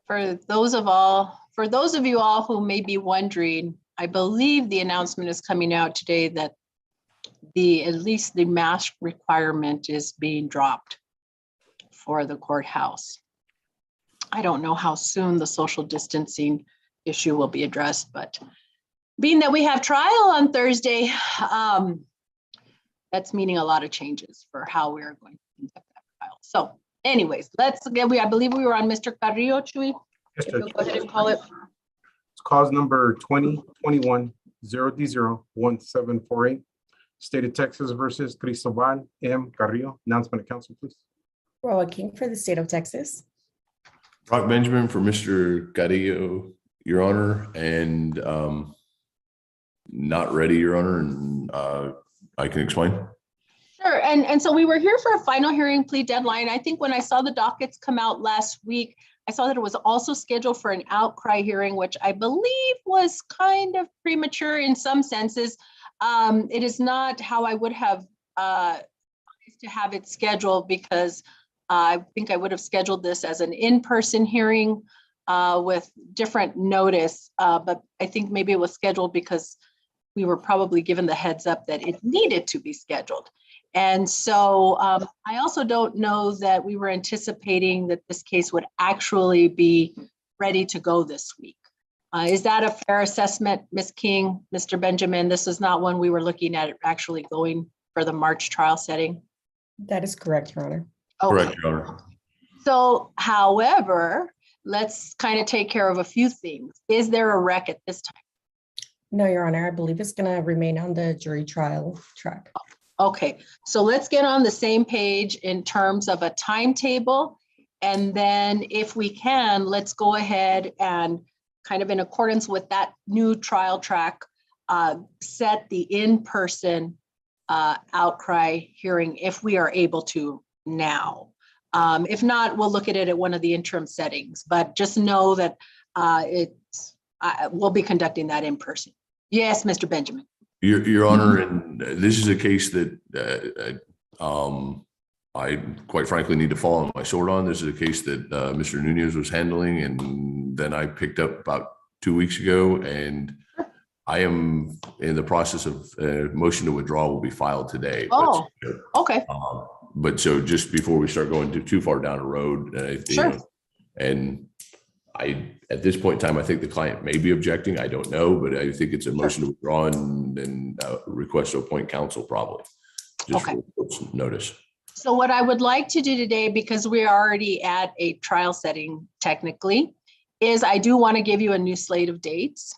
For those of you all who may be wondering, I believe the announcement is coming out today that at least the mask requirement is being dropped for the courthouse. I don't know how soon the social distancing issue will be addressed, but being that we have trial on Thursday, that's meaning a lot of changes for how we are going to conduct that trial. So anyways, I believe we were on Mr. Carrillo, Chuy. Yes, If you'll go ahead and call it. It's cause number 2021-0D01748. State of Texas versus Cristobal M. Carrillo. Announcement of council, please. Roa King for the state of Texas. Brock Benjamin for Mr. Carrillo, Your Honor, and not ready, Your Honor, and I can explain. Sure, and so we were here for a final hearing plea deadline. I think when I saw the dockets come out last week, I saw that it was also scheduled for an outcry hearing, which I believe was kind of premature in some senses. It is not how I would have to have it scheduled, because I think I would have scheduled this as an in-person hearing with different notice, but I think maybe it was scheduled because we were probably given the heads up that it needed to be scheduled. And so I also don't know that we were anticipating that this case would actually be ready to go this week. Is that a fair assessment, Ms. King, Mr. Benjamin? This is not one we were looking at actually going for the March trial setting? That is correct, Your Honor. Okay. Correct, Your Honor. So, however, let's kind of take care of a few things. Is there a rec at this time? No, Your Honor, I believe it's going to remain on the jury trial track. Okay, so let's get on the same page in terms of a timetable. And then if we can, let's go ahead and kind of in accordance with that new trial track, set the in-person outcry hearing if we are able to now. If not, we'll look at it at one of the interim settings, but just know that we'll be conducting that in person. Yes, Mr. Benjamin. Your Honor, and this is a case that I quite frankly need to fall on my sword on. This is a case that Mr. Nunez was handling, and then I picked up about 2 weeks ago, and I am in the process of motion to withdraw will be filed today. Oh, okay. But so just before we start going too far down the road, Sure. And at this point in time, I think the client may be objecting. I don't know, but I think it's a motion to withdraw and request to appoint counsel probably. Just Okay. for notice. So what I would like to do today, because we're already at a trial setting technically, is I do want to give you a new slate of dates.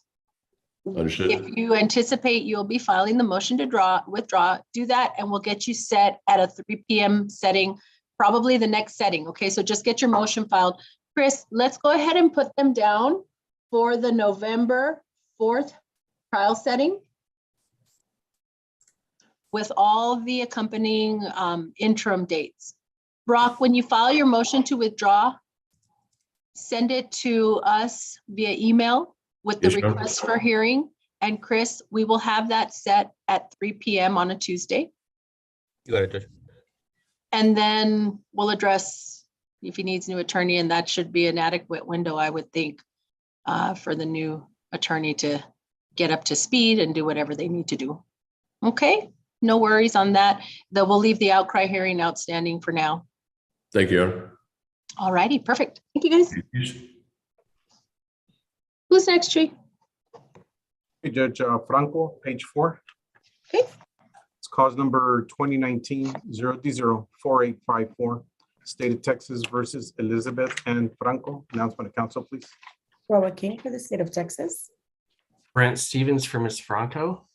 Understood. If you anticipate you'll be filing the motion to withdraw, do that, and we'll get you set at a 3 p.m. setting, probably the next setting. Okay, so just get your motion filed. Chris, let's go ahead and put them down for the November 4th trial setting with all the accompanying interim dates. Brock, when you file your motion to withdraw, send it to us via email with the Yes, ma'am. request for hearing. And Chris, we will have that set at 3 p.m. on a Tuesday. You got it, Judge. And then we'll address if he needs new attorney, and that should be an adequate window, I would think, for the new attorney to get up to speed and do whatever they need to do. Okay, no worries on that. Though we'll leave the outcry hearing outstanding for now. Thank you, Your Honor. All righty, perfect. Thank you, guys. Who's next, Tree? Hey, Judge Franco, page 4. Okay. It's cause number 2019-0D04854. State of Texas versus Elizabeth and Franco. Announcement of counsel, please. Roa King for the state of Texas. Brent Stevens for Ms. Franco.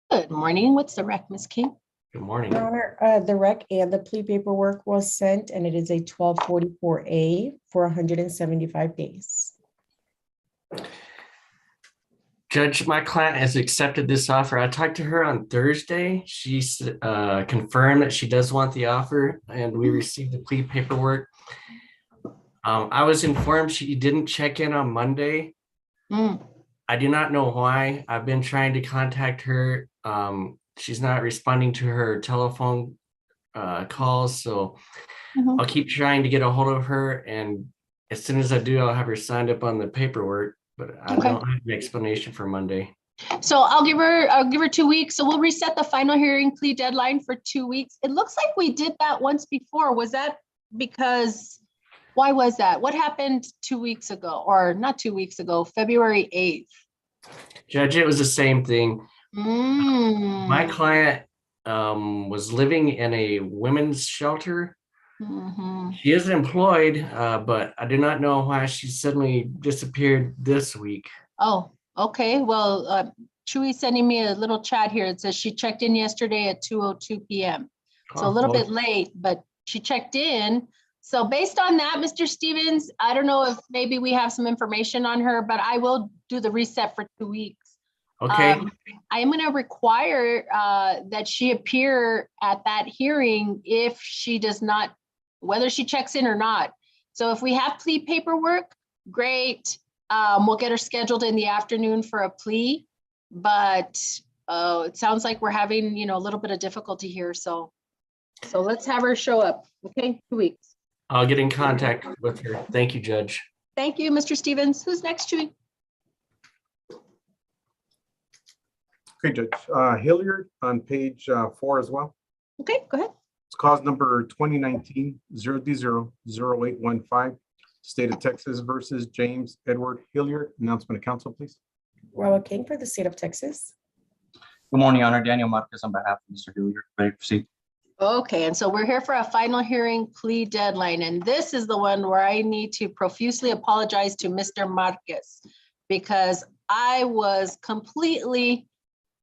Good morning. What's the rec, Ms. King? Good morning. Your Honor, the rec and the plea paperwork was sent, and it is a 1244A for 175 days. Judge, my client has accepted this offer. I talked to her on Thursday. She confirmed that she does want the offer, and we received the plea paperwork. I was informed she didn't check in on Monday. I do not know why. I've been trying to contact her. She's not responding to her telephone calls, so I'll keep trying to get a hold of her. And as soon as I do, I'll have her signed up on the paperwork, but I Okay. don't have an explanation for Monday. So I'll give her 2 weeks. So we'll reset the final hearing plea deadline for 2 weeks. It looks like we did that once before. Was that because, why was that? What happened 2 weeks ago, or not 2 weeks ago, February 8th? Judge, it was the same thing. My Mm. client was living in a women's shelter. Mhm. She is employed, but I do not know why she suddenly disappeared this week. Oh, okay. Well, Chewy's sending me a little chat here. It says she checked in yesterday at 2:02 p.m. So a little Well, bit late, but she checked in. So based on that, Mr. Stevens, I don't know if maybe we have some information on her, but I will do the reset for 2 weeks. okay, I am going to require that she appear at that hearing if she does not, whether she checks in or not. So if we have plea paperwork, great. We'll get her scheduled in the afternoon for a plea, but it sounds like we're having, a little bit of difficulty here. So let's have her show up. Okay, 2 weeks. I'll get in contact with her. Thank you, Judge. Thank you, Mr. Stevens. Who's next, Chewy? Okay, Judge. Hilliard on page 4 as well. Okay, go ahead. It's cause number 2019-0D00815, State of Texas versus James Edward Hilliard. Announcement of council, please. Robert King for the state of Texas. Good morning, Your Honor. Daniel Marquez on behalf of Mr. Hilliard. Ready to proceed? Okay, and so we're here for a final hearing plea deadline, and this is the one where I need to profusely apologize to Mr. Marquez because I was completely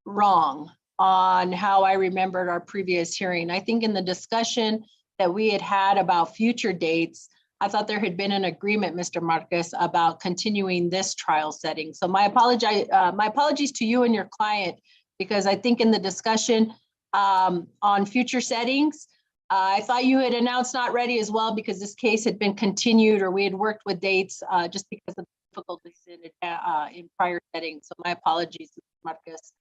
wrong on how I remembered our previous hearing. I think in the discussion that we had about future dates, I thought there had been an agreement, Mr. Marquez, about continuing this trial setting. So my apologies to you and your client, because I think in the discussion on future settings, I thought you had announced not ready as well because this case had been continued, or we had worked with dates just because of difficulties in prior settings. So my apologies, Mr. Marquez.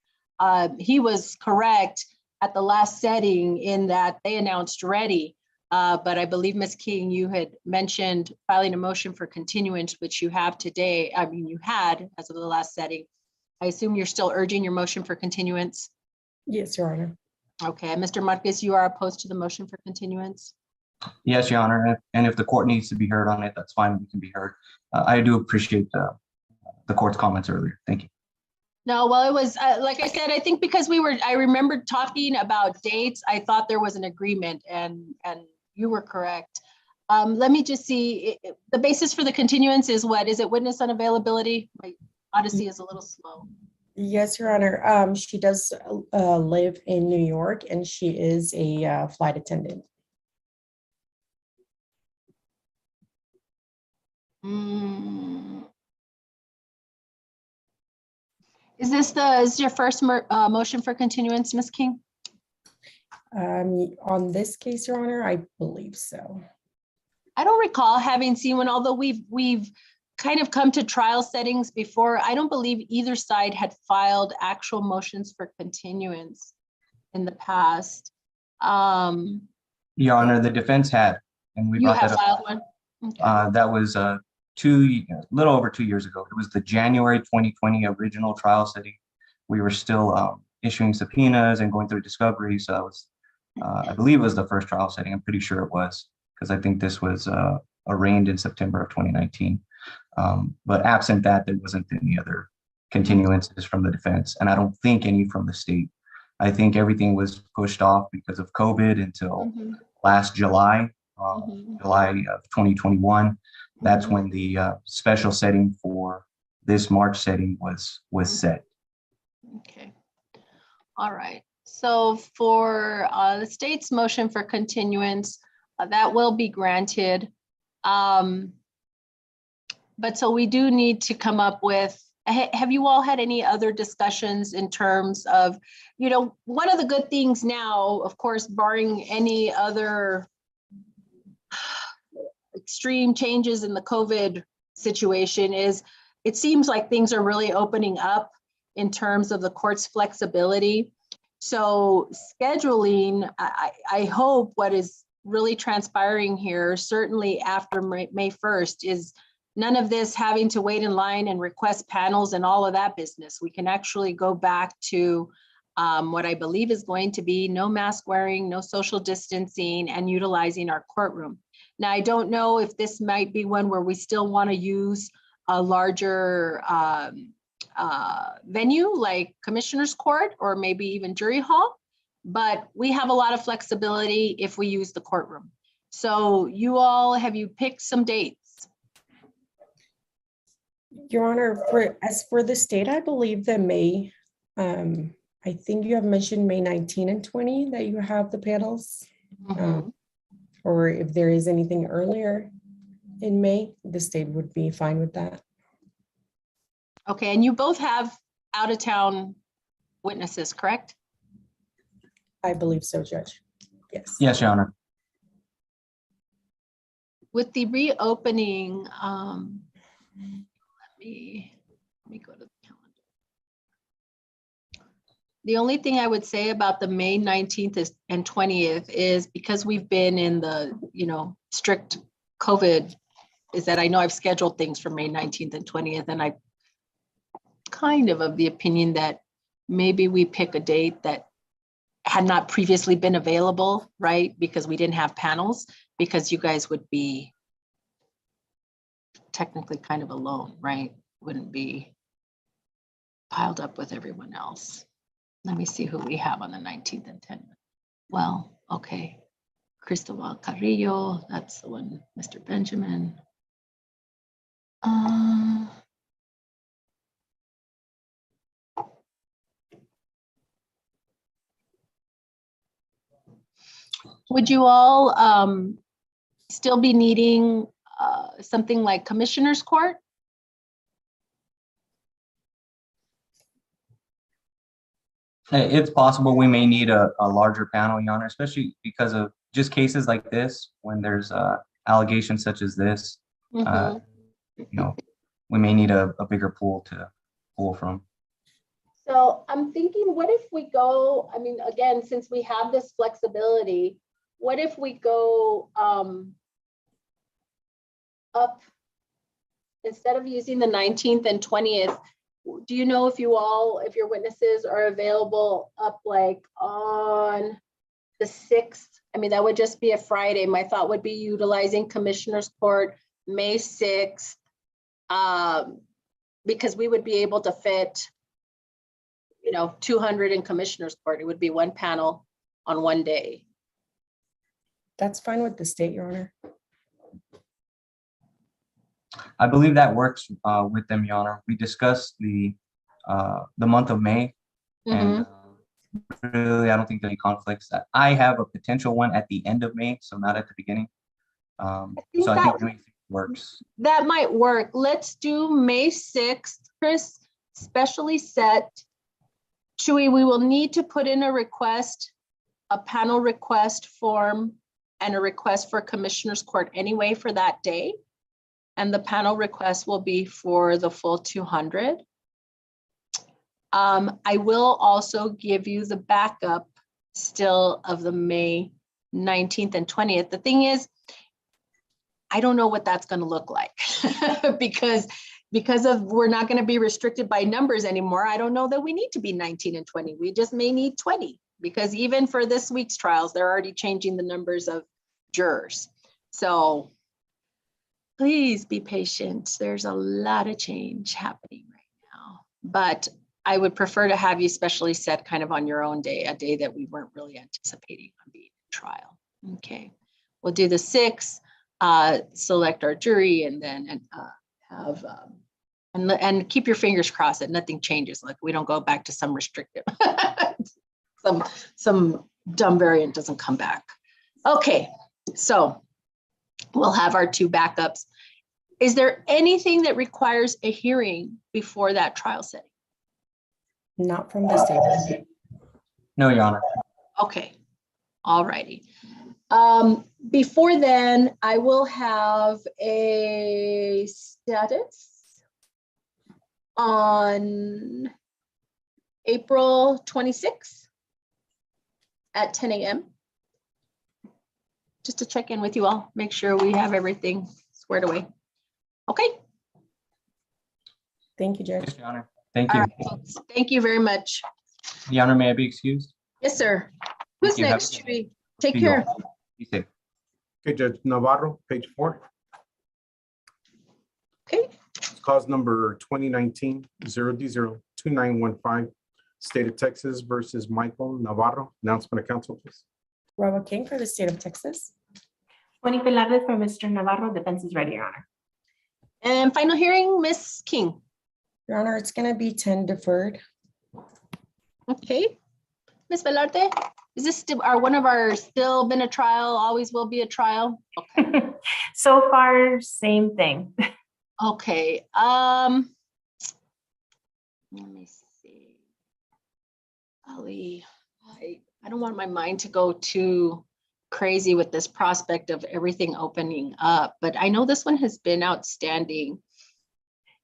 He was correct at the last setting in that they announced ready, but I believe, Ms. King, you had mentioned filing a motion for continuance, which you have today. I mean, you had as of the last setting. I assume you're still urging your motion for continuance? Yes, Your Honor. Okay, Mr. Marquez, you are opposed to the motion for continuance? Yes, Your Honor. And if the court needs to be heard on it, that's fine. We can be heard. I do appreciate the court's comments earlier. Thank you. No, well, it was, like I said, I think because I remembered talking about dates, I thought there was an agreement, and you were correct. Let me just see, the basis for the continuance is what? Is it witness unavailability? My Odyssey is a little slow. Yes, Your Honor. She does live in New York, and she is a flight attendant. Is your first motion for continuance, Ms. King? On this case, Your Honor, I believe so. I don't recall having seen one, although we've kind of come to trial settings before. I don't believe either side had filed actual motions for continuance in the past. Your Honor, the defense had, and we You brought have that up. filed one? Okay. That was a little over 2 years ago. It was the January 2020 original trial setting. We were still issuing subpoenas and going through discovery. So that was, I believe it was the first trial setting. I'm pretty sure it was, because I think this was arraigned in September of 2019. But absent that, there wasn't any other continuances from the defense, and I don't think any from the state. I think everything was pushed off because of COVID until last July, July of 2021. That's when the special setting for this March setting was set. Okay. All right. So for the state's motion for continuance, that will be granted. But so we do need to come up with, have you all had any other discussions in terms of, one of the good things now, of course, barring any other extreme changes in the COVID situation, is it seems like things are really opening up in terms of the court's flexibility. So scheduling, I hope what is really transpiring here, certainly after May 1st, is none of this having to wait in line and request panels and all of that business. We can actually go back to what I believe is going to be no mask wearing, no social distancing, and utilizing our courtroom. Now, I don't know if this might be one where we still want to use a larger venue like Commissioner's Court or maybe even jury hall, but we have a lot of flexibility if we use the courtroom. So you all, have you picked some dates? Your Honor, as for the state, I believe that May, I think you have mentioned May 19 and 20 that you have the panels. Or if there is anything earlier in May, the state would be fine with that. Okay, and you both have out-of-town witnesses, correct? I believe so, Judge. Yes. Yes, Your Honor. With the reopening, let me go to the calendar. The only thing I would say about the May 19th and 20th is because we've been in the, strict COVID, is that I know I've scheduled things for May 19th and 20th, and I kind of the opinion that maybe we pick a date that had not previously been available, right? Because we didn't have panels, because you guys would be technically kind of alone, right? Wouldn't be piled up with everyone else. Let me see who we have on the 19th and 10th. Well, okay. Cristobal Carrillo, that's the one, Mr. Benjamin. Would you all still be needing something like Commissioner's Court? It's possible we may need a larger panel, Your Honor, especially because of just cases like this, when there's allegations such as this, we may need a bigger pool to pull from. So I'm thinking, what if we go, again, since we have this flexibility, what if we go up, instead of using the 19th and 20th, do you know if if your witnesses are available up like on the 6th? That would just be a Friday. My thought would be utilizing Commissioner's Court May 6th, because we would be able to fit 200 in Commissioner's Court. It would be one panel on one day. That's fine with the state, Your Honor. I believe that works with them, Your Honor. We discussed the month of May, and really, I don't think there are any conflicts. I have a potential one at the end of May, so not at the beginning. I think May works. That might work. Let's do May 6th, Chris, specially set. Chewy, we will need to put in a panel request form and a request for Commissioner's Court anyway for that day. And the panel request will be for the full 200. I will also give you the backup still of the May 19th and 20th. The thing is, I don't know what that's going to look like because we're not going to be restricted by numbers anymore. I don't know that we need to be 19 and 20. We just may need 20, because even for this week's trials, they're already changing the numbers of jurors. So please be patient. There's a lot of change happening right now, but I would prefer to have you specially set kind of on your own day, a day that we weren't really anticipating on being in trial. Okay, we'll do the 6th, select our jury, and then have, and keep your fingers crossed that nothing changes. Like we don't go back to some restrictive, some dumb variant doesn't come back. Okay, so we'll have our 2 backups. Is there anything that requires a hearing before that trial setting? Not from the state. No, Your Honor. Okay, all righty. Before then, I will have a status on April 26th at 10 a.m. just to check in with you all, make sure we have everything squared away. Okay. Thank you, Judge. Yes, Your Honor. Thank All you. right, folks. Thank you very much. Your Honor, may I be excused? Yes, sir. Who's you. Have a next, good day. Judy? Take See you care. all. Be safe. Okay, Judge Navarro, page 4. Okay. Cause number 2019-0D02915, State of Texas versus Michael Navarro. Announcement of council, please. Robert King for the state of Texas. Tony Velarde for Mr. Navarro. Defense is ready, Your Honor. And final hearing, Miss King. Your Honor, it's going to be 10 deferred. Okay. Miss Velarde, is this still one of our still been a trial, always will be a trial? Okay. So far, same thing. Okay. Let me see. Ali, I don't want my mind to go too crazy with this prospect of everything opening up, but I know this one has been outstanding.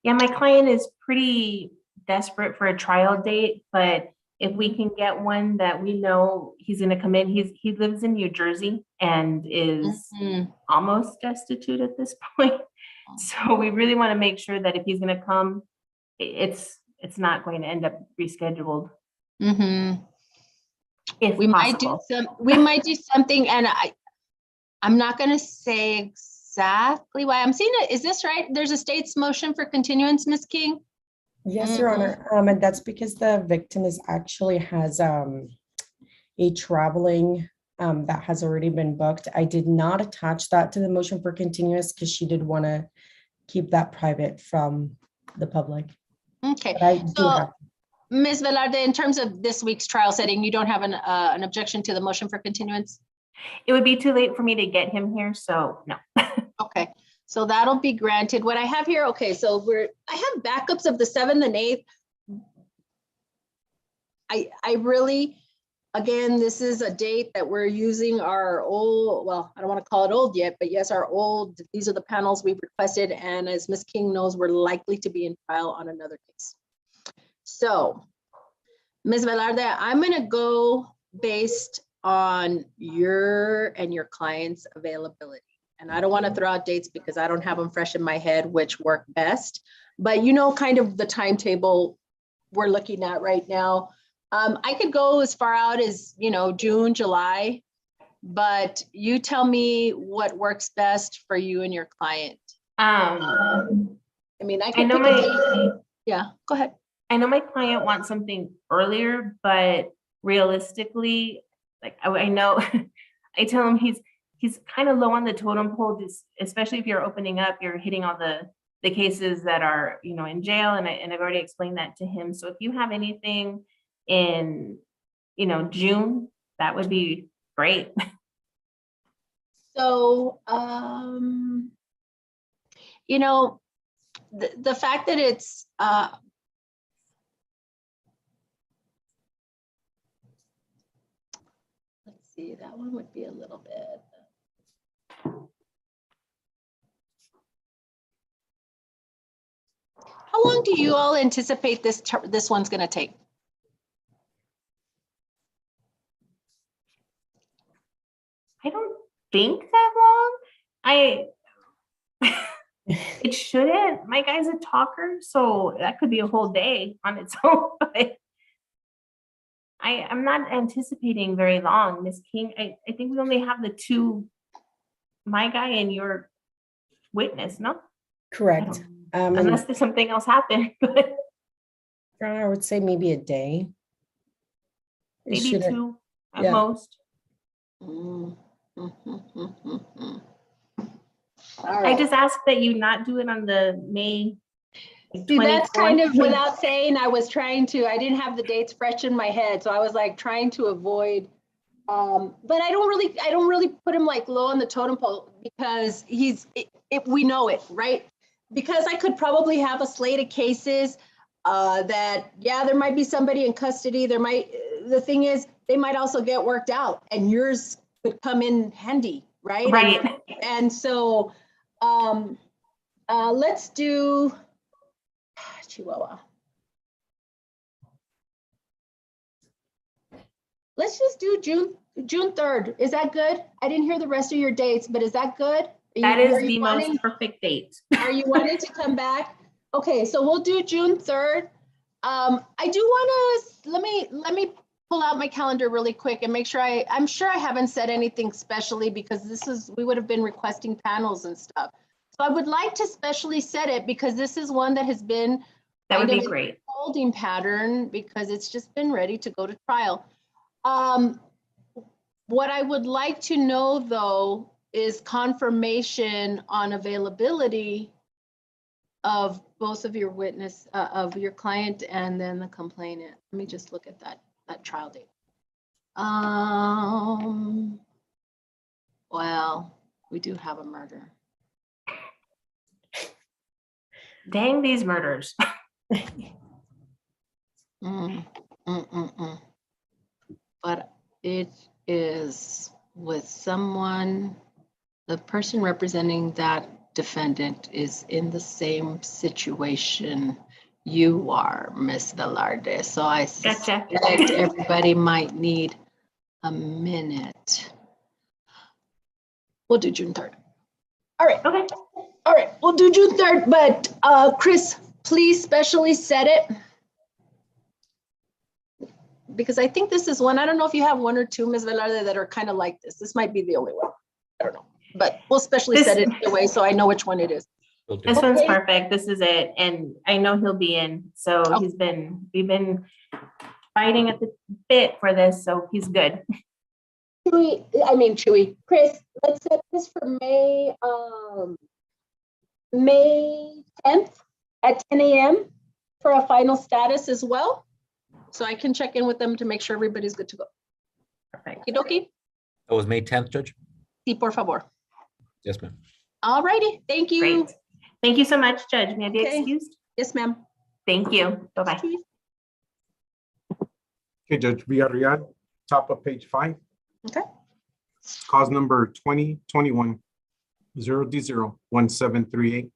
Yeah, my client is pretty desperate for a trial date, but if we can get one that we know he's going to come in, he lives in New Jersey and is Mhm. almost destitute at this point. So we really want to make sure that if he's going to come, it's not going to end up rescheduled. Mhm. If We might possible. do something, and I'm not going to say exactly why I'm seeing it. Is this right? There's a state's motion for continuance, Ms. King? Yes, Your Honor. And that's because the victim actually has a traveling that has already been booked. I did not attach that to the motion for continuance because she did want to keep that private from the public. Okay. But I do So, have, Ms. Velarde, in terms of this week's trial setting, you don't have an objection to the motion for continuance? It would be too late for me to get him here, so no. Okay, so that'll be granted. What I have here, okay, so I have backups of the 7th and 8th. I really, again, this is a date that we're using our old, well, I don't want to call it old yet, but yes, our old, these are the panels we've requested. And as Ms. King knows, we're likely to be in trial on another case. So, Ms. Velarde, I'm going to go based on your and your client's availability. And I don't want to throw out dates because I don't have them fresh in my head, which work best. But you know, kind of the timetable we're looking at right now. I could go as far out as, you know, June, July, but you tell me what works best for you and your client. I mean, I can know pick a date. Yeah, go ahead. I know my client wants something earlier, but realistically, like I know, I tell him he's kind of low on the totem pole, especially if you're opening up, you're hitting all the cases that are, you know, in jail. And I've already explained that to him. So if you have anything in, you know, June, that would be great. So, you know, the fact that it's, let's see, that one would be a little bit. How long do you all anticipate this one's going to take? I don't think that long. It shouldn't. My guy's a talker, so that could be a whole day on its own. But I'm not anticipating very long, Miss King. I think we only have the two, my guy and your witness, no? correct. Unless there's something else happened, but Your Honor, I would say maybe a day. It maybe shouldn't- two at yeah. most. Mm. All I right. just ask that you not do it on the May. See, that's kind of 24th. without saying, I didn't have the dates fresh in my head. So I was like trying to avoid, but I don't really put him like low on the totem pole because we know it, right? Because I could probably have a slate of cases that, yeah, there might be somebody in custody. The thing is, they might also get worked out and yours could come in handy, right? Right. And so let's do Chihuahua. let's just do June 3rd. Is that good? I didn't hear the rest of your dates, but is that good? That is the most perfect date. Are you wanting to come back? Okay, so we'll do June 3rd. I do want to, let me pull out my calendar really quick and make sure I'm sure I haven't said anything specially because we would have been requesting panels and stuff. So I would like to specially set it because this is one that has been That would kind be of a great. holding pattern because it's just been ready to go to trial. What I would like to know though is confirmation on availability of both of your witness, of your client and then the complainant. Let me just look at that trial date. Well, we do have a murder. Dang these murders. But it is with someone, the person representing that defendant is in the same situation you are, Miss Velarde. So I Gotcha. suspect everybody might need a minute. We'll do June 3rd. All right. Okay. All right, we'll do June 3rd, but Chris, please specially set it. Because I think this is one, I don't know if you have one or two, Ms. Velarde, that are kind of like this. This might be the only one. I don't know, but we'll specially set it away so I know which one it is. This one's perfect. This is it. And I know he'll be in. So Oh. we've been fighting at the bit for this. So he's good. Chewy. Chris, let's set this for May 10th at 10 a.m. for a final status as well. So I can check in with them to make sure everybody's good to go. Perfect. Okie That was May 10th, Judge? Sí, por favor. Yes, ma'am. All righty, thank you. Great. Thank you so much, Judge. May I be Okay. excused? Yes, ma'am. Thank you. Bye-bye. Okay, Judge Villarreal, top of page 5. Okay. Cause number 2021-0D01738.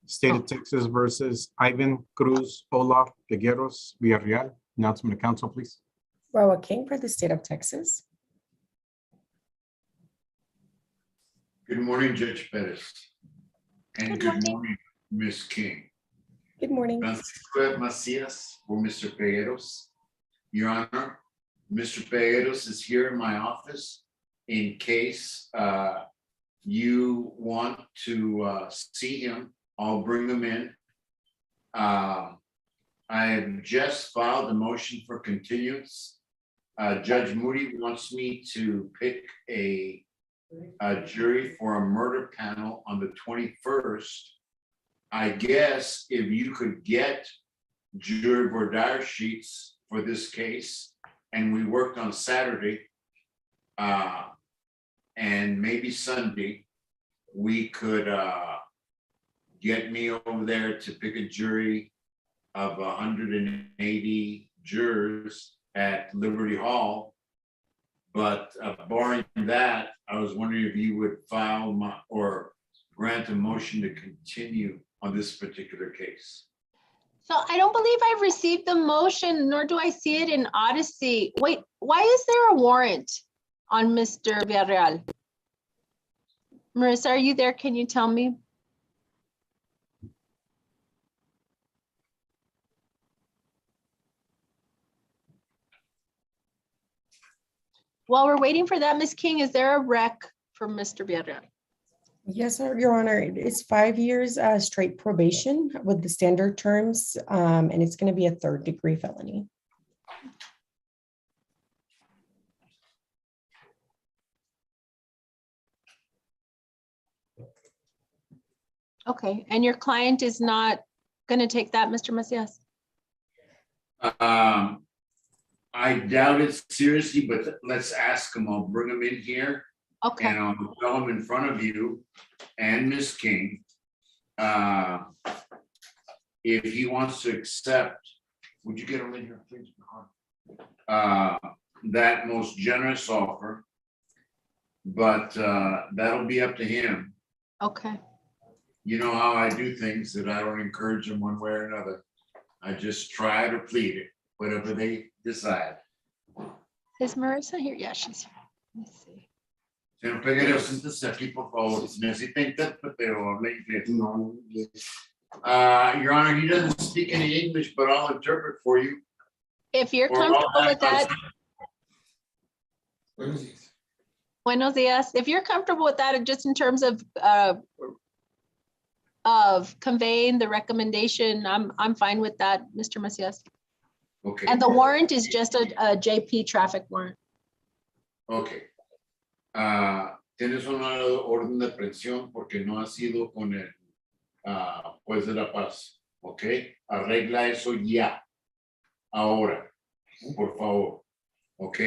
State of Texas versus Ivan Cruz Olaf Figueros Villarreal. Announcement to council, please. Roa King for the state of Texas. Good morning, Judge Perez. And good morning, Ms. King. Good morning. Francisco Macias for Mr. Pegueros. Your Honor, Mr. Pegueros is here in my office in case you want to see him. I'll bring him in. I have just filed a motion for continuance. Judge Moody wants me to pick a jury for a murder panel on the 21st. I guess if you could get jury voir dire sheets for this case, and we worked on Saturday and maybe Sunday, we could get me over there to pick a jury of 180 jurors at Liberty Hall. But barring that, I was wondering if you would file or grant a motion to continue on this particular case. So I don't believe I've received the motion, nor do I see it in Odyssey. Wait, why is there a warrant on Mr. Villarreal? Marissa, are you there? Can you tell me? While we're waiting for that, Ms. King, is there a rec for Mr. Villarreal? Yes, sir, Your Honor. It's 5 years straight probation with the standard terms, and it's going to be a 3rd-degree felony. Okay, and your client is not going to take that, Mr. Macias? I doubt it seriously, but let's ask him. I'll bring him in here. Okay, And I'll tell him in front of you and Ms. King, if he wants to accept, would you get him in here, please? That most generous offer, but that'll be up to him. okay. You know how I do things, that I don't encourage them one way or another. I just try to plead it, whatever they decide. Is Marissa here? Yeah, she's here. Let me see. Señor Peguero, siéntese aquí, por favor. Si necesita intérprete o habla inglés. No. Your Honor, he doesn't speak any English, but I'll interpret for you. If you're Or I'll comfortable with ask that, buenos dias. If you're comfortable with that, just in terms of conveying the recommendation, I'm fine with that, Mr. Macias. Okay. And the warrant is just a JP traffic warrant. Okay. Tienes una orden de aprehensión porque no has ido con el juez de la paz. Ok. Arregla eso ya. Ahora, por favor. Ok.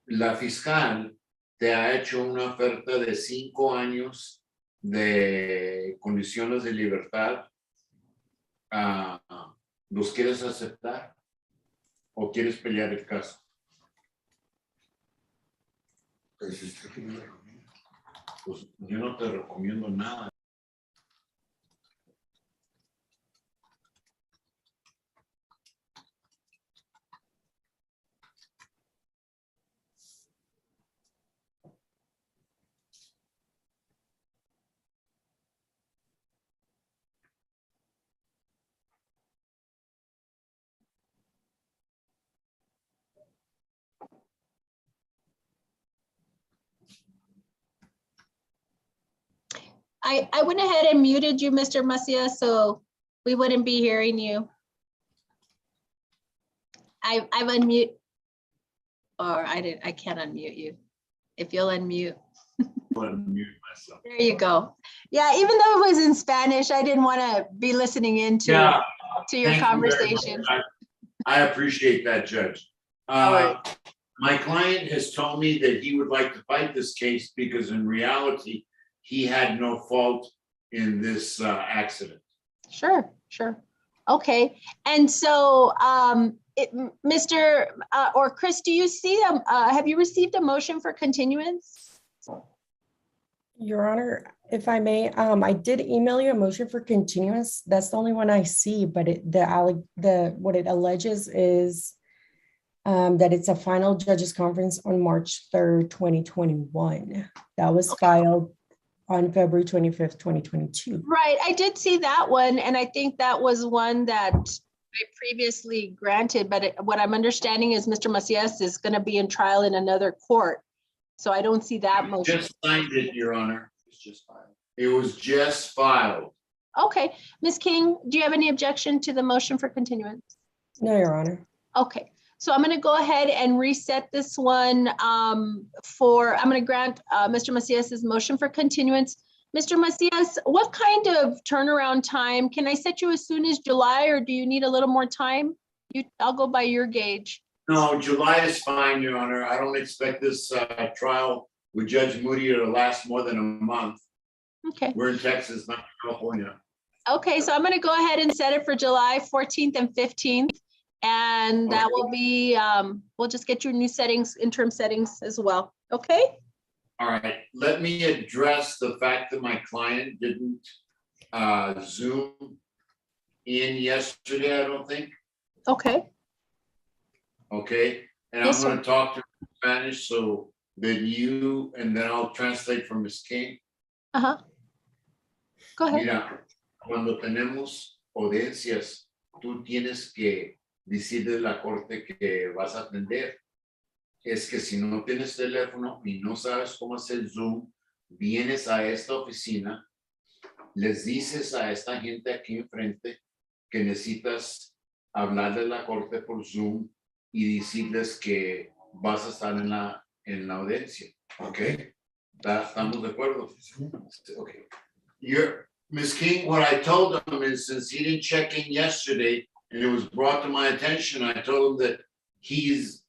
La fiscal te ha hecho una oferta de 5 años de condiciones de libertad. ¿Los quieres aceptar o quieres pelear el caso? Pues yo no te recomiendo nada. I went ahead and muted you, Mr. Macias, so we wouldn't be hearing you. I've unmute, or I can't unmute you. If you'll unmute. Unmute myself. There you go. Yeah, even though it was in Spanish, I didn't want to be listening into to your Thank you very conversation. much. I appreciate that, Judge. right. My client has told me that he would like to fight this case because in reality, he had no fault in this accident. Sure. Okay, and so Mr. Or Chris, do you see have you received a motion for continuance? Your Honor, if I may, I did email you a motion for continuance. That's the only one I see, but what it alleges is that it's a final judges conference on March 3rd, 2021. That was filed on February 25th, 2022. Right, I did see that one, and I think that was one that I previously granted, but what I'm understanding is Mr. Macias is going to be in trial in another court. So I don't see that motion. Just signed it, Your Honor. It was just filed. Okay, Ms. King, do you have any objection to the motion for continuance? No, Your Honor. Okay, so I'm going to go ahead and reset this one I'm going to grant Mr. Macias's motion for continuance. Mr. Macias, what kind of turnaround time? Can I set you as soon as July, or do you need a little more time? I'll go by your gauge. No, July is fine, Your Honor. I don't expect this trial with Judge Moody to last more than a month. Okay. We're in Texas, not California. Okay, so I'm going to go ahead and set it for July 14th and 15th. And that will be, we'll just get your new settings, interim settings as well. Okay? All right, let me address the fact that my client didn't Zoom in yesterday, I don't think. Okay. Okay, and Yes, I'm going sir. to talk to her in Spanish so that you, and then I'll translate for Ms. King. Uh-huh. Go ahead. Mira, cuando tenemos audiencias, tú tienes que decirle a la corte que vas a atender. Es que si no tienes teléfono y no sabes cómo hacer Zoom, vienes a esta oficina, les dices a esta gente aquí enfrente que necesitas hablarle a la corte por Zoom y decirles que vas a estar en la audiencia. ¿Ok? ¿Estamos de acuerdo? Okay. Ms. King, what I told him is since he didn't check in yesterday and it was brought to my attention, I told him that he's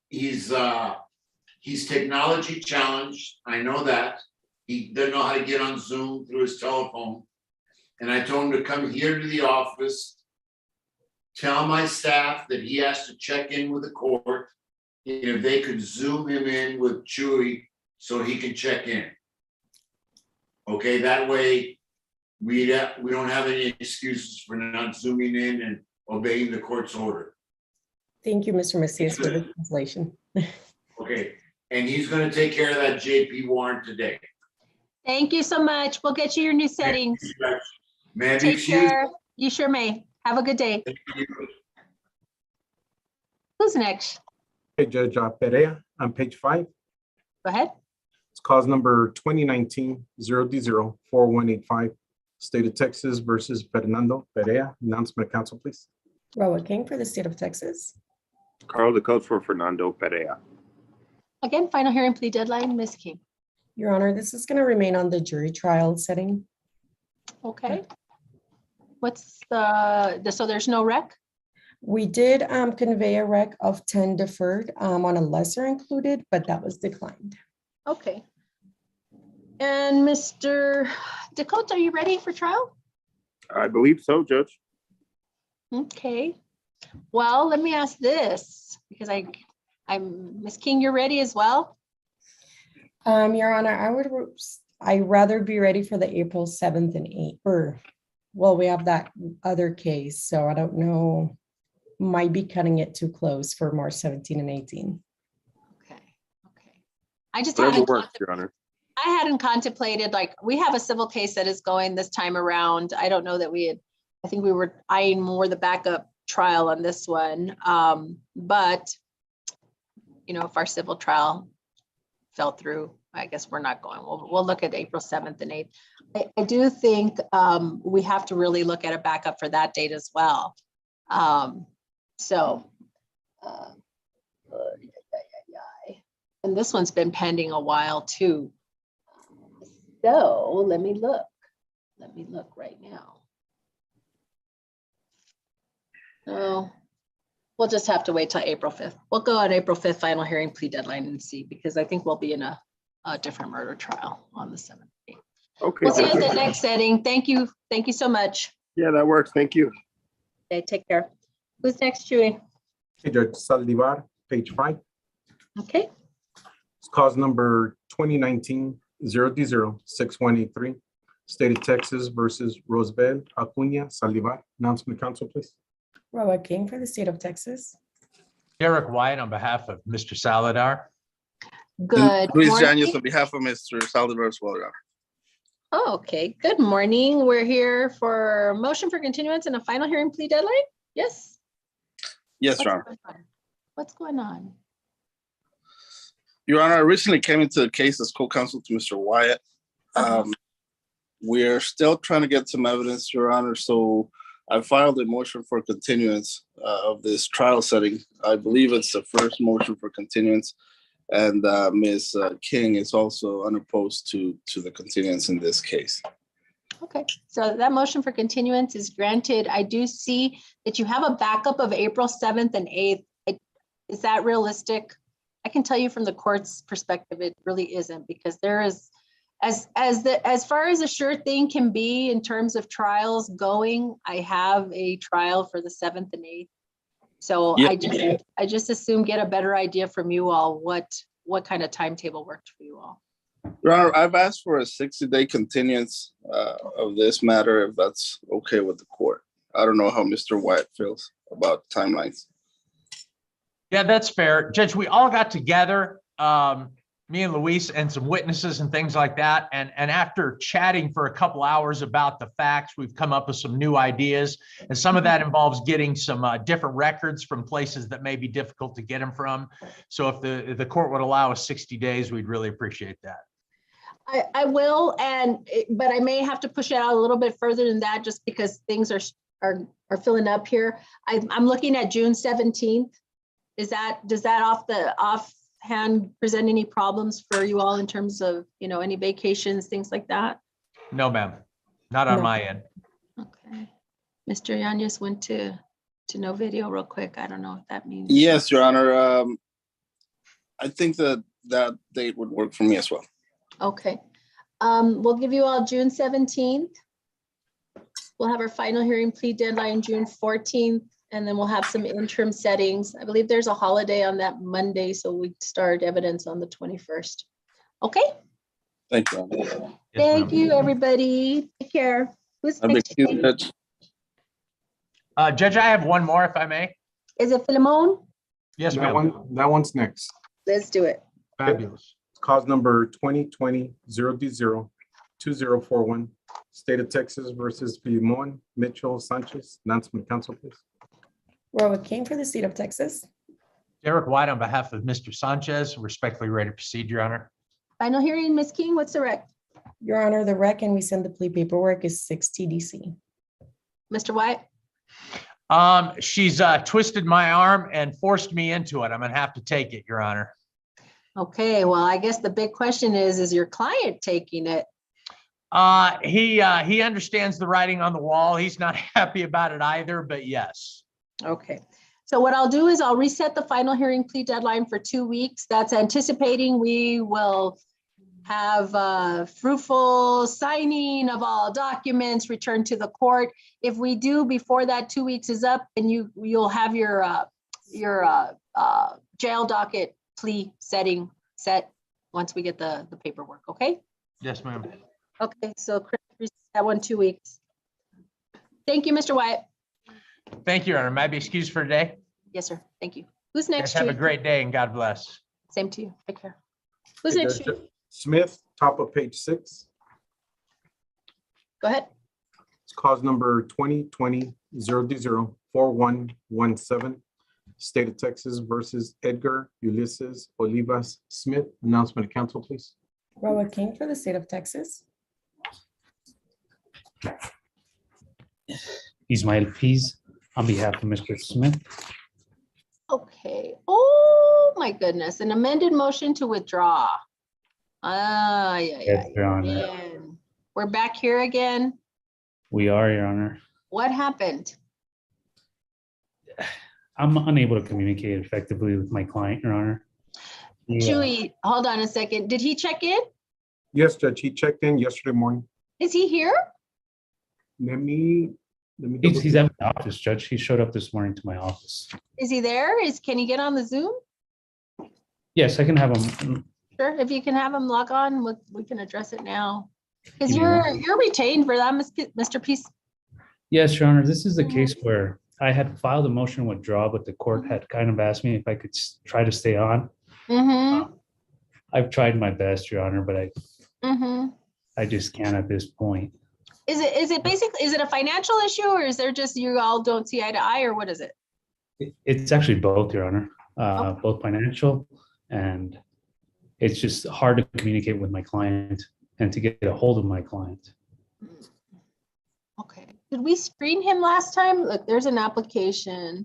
technology challenged. I know that. He doesn't know how to get on Zoom through his telephone. And I told him to come here to the office, tell my staff that he has to check in with the court, and if they could Zoom him in with Chewy so he can check in. Okay, that way we don't have any excuses for not Zooming in and obeying the court's order. Thank you, Mr. Macias, for the translation. Okay, and he's gonna take care of that JP warrant today. Thank you so much. We'll get you your new settings. May I be Take excused? care. You sure may. Have a good day. Who's next? Okay, Judge Perea, on page 5. Go ahead. It's cause number 2019-0D04185, State of Texas versus Fernando Perea. Announcement of council, please. Roa King for the state of Texas. Carl Decode for Fernando Perea. Again, final hearing plea deadline, Ms. King. Your Honor, this is going to remain on the jury trial setting. Okay. What's so there's no rec? We did convey a rec of 10 deferred on a lesser included, but that was declined. Okay. And Mr. Dakota, are you ready for trial? I believe so, Judge. Okay. Well, let me ask this because I'm Ms. King, you're ready as well? Your Honor, I'd rather be ready for the April 7th and 8th. Well, we have that other case, so I don't know. Might be cutting it too close for March 17 and 18. Okay. I just Whatever hadn't works, Your Honor. I hadn't contemplated, like, we have a civil case that is going this time around. I don't know that I think we were eyeing more the backup trial on this one. But, if our civil trial fell through, I guess we're not going. We'll look at April 7th and 8th. I do think we have to really look at a backup for that date as well. And this one's been pending a while too. So let me look right now. No, we'll just have to wait till April 5th. We'll go on April 5th, final hearing plea deadline and see, because I think we'll be in a different murder trial on the 7th. Okay. We'll see you at Judge. the next setting. Thank you. Thank you so much. Yeah, that works. Thank you. Okay, take care. Who's next, Chewy? Okay, Judge Saldivar, page 5. Okay. It's cause number 2019-0D06183, State of Texas versus Rosabel Acuna Saldivar. Announcement of council, please. Roa King for the state of Texas. Derek White on behalf of Mr. Saladar. Good Luis morning. Yanez on behalf of Mr. Saldivar as well, Your Honor. Okay, good morning. We're here for motion for continuance and a final hearing plea deadline? Yes? Yes, Your Honor. What's going on? Your Honor, I recently came into the case as co-counsel to Mr. Wyatt. We're still trying to get some evidence, Your Honor, so I filed a motion for continuance of this trial setting. I believe it's the first motion for continuance, and Ms. King is also unopposed to the continuance in this case. Okay, so that motion for continuance is granted. I do see that you have a backup of April 7th and 8th. Is that realistic? I can tell you from the court's perspective, it really isn't, because there is, as far as a sure thing can be in terms of trials going, I have a trial for the 7th and 8th. So Yeah. I just assume get a better idea from you all what kind of timetable worked for you all. Your Honor, I've asked for a 60-day continuance of this matter, if that's okay with the court. I don't know how Mr. Wyatt feels about timelines. Yeah, that's fair. Judge, we all got together, me and Luis and some witnesses and things like that. And after chatting for a couple hours about the facts, we've come up with some new ideas. And some of that involves getting some different records from places that may be difficult to get them from. So if the court would allow us 60 days, we'd really appreciate that. I will, but I may have to push it out a little bit further than that, just because things are filling up here. I'm looking at June 17th. Does that offhand present any problems for you all in terms of, any vacations, things like that? No, ma'am, not on No. my end. Okay. Mr. Yanez went to no video real quick. I don't know if that means. Yes, Your Honor. I think that date would work for me as well. Okay. We'll give you all June 17th. We'll have our final hearing plea deadline June 14th, and then we'll have some interim settings. I believe there's a holiday on that Monday, so we start evidence on the 21st. Okay? Thank you. Yes, Thank ma'am. you, everybody. Take care. Who's I'll be next? excused, Judge. Judge, I have one more, if I may. Is it Philemon? Yes, That ma'am. one's next. Let's do it. Fabulous. Cause number 2020-0D0-2041, State of Texas versus Limon Mitchell Sanchez. Announcement, council, please. Roa King for the state of Texas. Derek White on behalf of Mr. Sanchez, respectfully ready to proceed, Your Honor. Final hearing, Ms. King, what's the rec? Your Honor, the rec and we send the plea paperwork is 6 TDC. Mr. White? She's twisted my arm and forced me into it. I'm gonna have to take it, Your Honor. Okay, well, I guess the big question is your client taking it? He understands the writing on the wall. He's not happy about it either, but yes. Okay, so what I'll do is I'll reset the final hearing plea deadline for 2 weeks. That's anticipating we will have fruitful signing of all documents returned to the court. If we do before that 2 weeks is up, then you'll have your jail docket plea setting set once we get the paperwork, okay? Yes, ma'am. Okay, so Chris, reset that one 2 weeks. Thank you, Mr. Wyatt. Thank you, Your Honor. May I be excused for today? Yes, sir. Thank you. Who's Guys, next? have a Chief? great day and God bless. Same to you. Take care. Who's Okay, next? Judge Chief? Smith, top of page 6. Go ahead. It's cause number 2020-0D0-4117, State of Texas versus Edgar Ulysses Olivas Smith. Announcement, council, please. Roa King for the state of Texas. Ismael Pease on behalf of Mr. Smith. Okay. Oh, my goodness. An amended motion to withdraw. Yeah. Yes, Your Honor. Man. We're back here again. We are, Your Honor. What happened? I'm unable to communicate effectively with my client, Your Honor. Chewy, hold on a second. Did he check in? Yes, Judge, he checked in yesterday morning. Is he here? Let me double He's at my office, Judge. He showed up this morning to my office. Is he there? Can he get on the Zoom? Yes, I can have him. Sure. If you can have him log on, we can address it now. Because Give me one. you're retained for that, Mr. Peace. Yes, Your Honor. This is the case where I had filed a motion to withdraw, but the court had kind of asked me if I could try to stay on. Mm-hmm. I've tried my best, Your Honor, but Mm-hmm. I just can't at this point. Is it basically, is it a financial issue or is there just you all don't see eye to eye or what is it? It's actually both, Your Honor, both financial and it's just hard to communicate with my client and to get a hold of my client. Okay. Did we screen him last time? Look, there's an application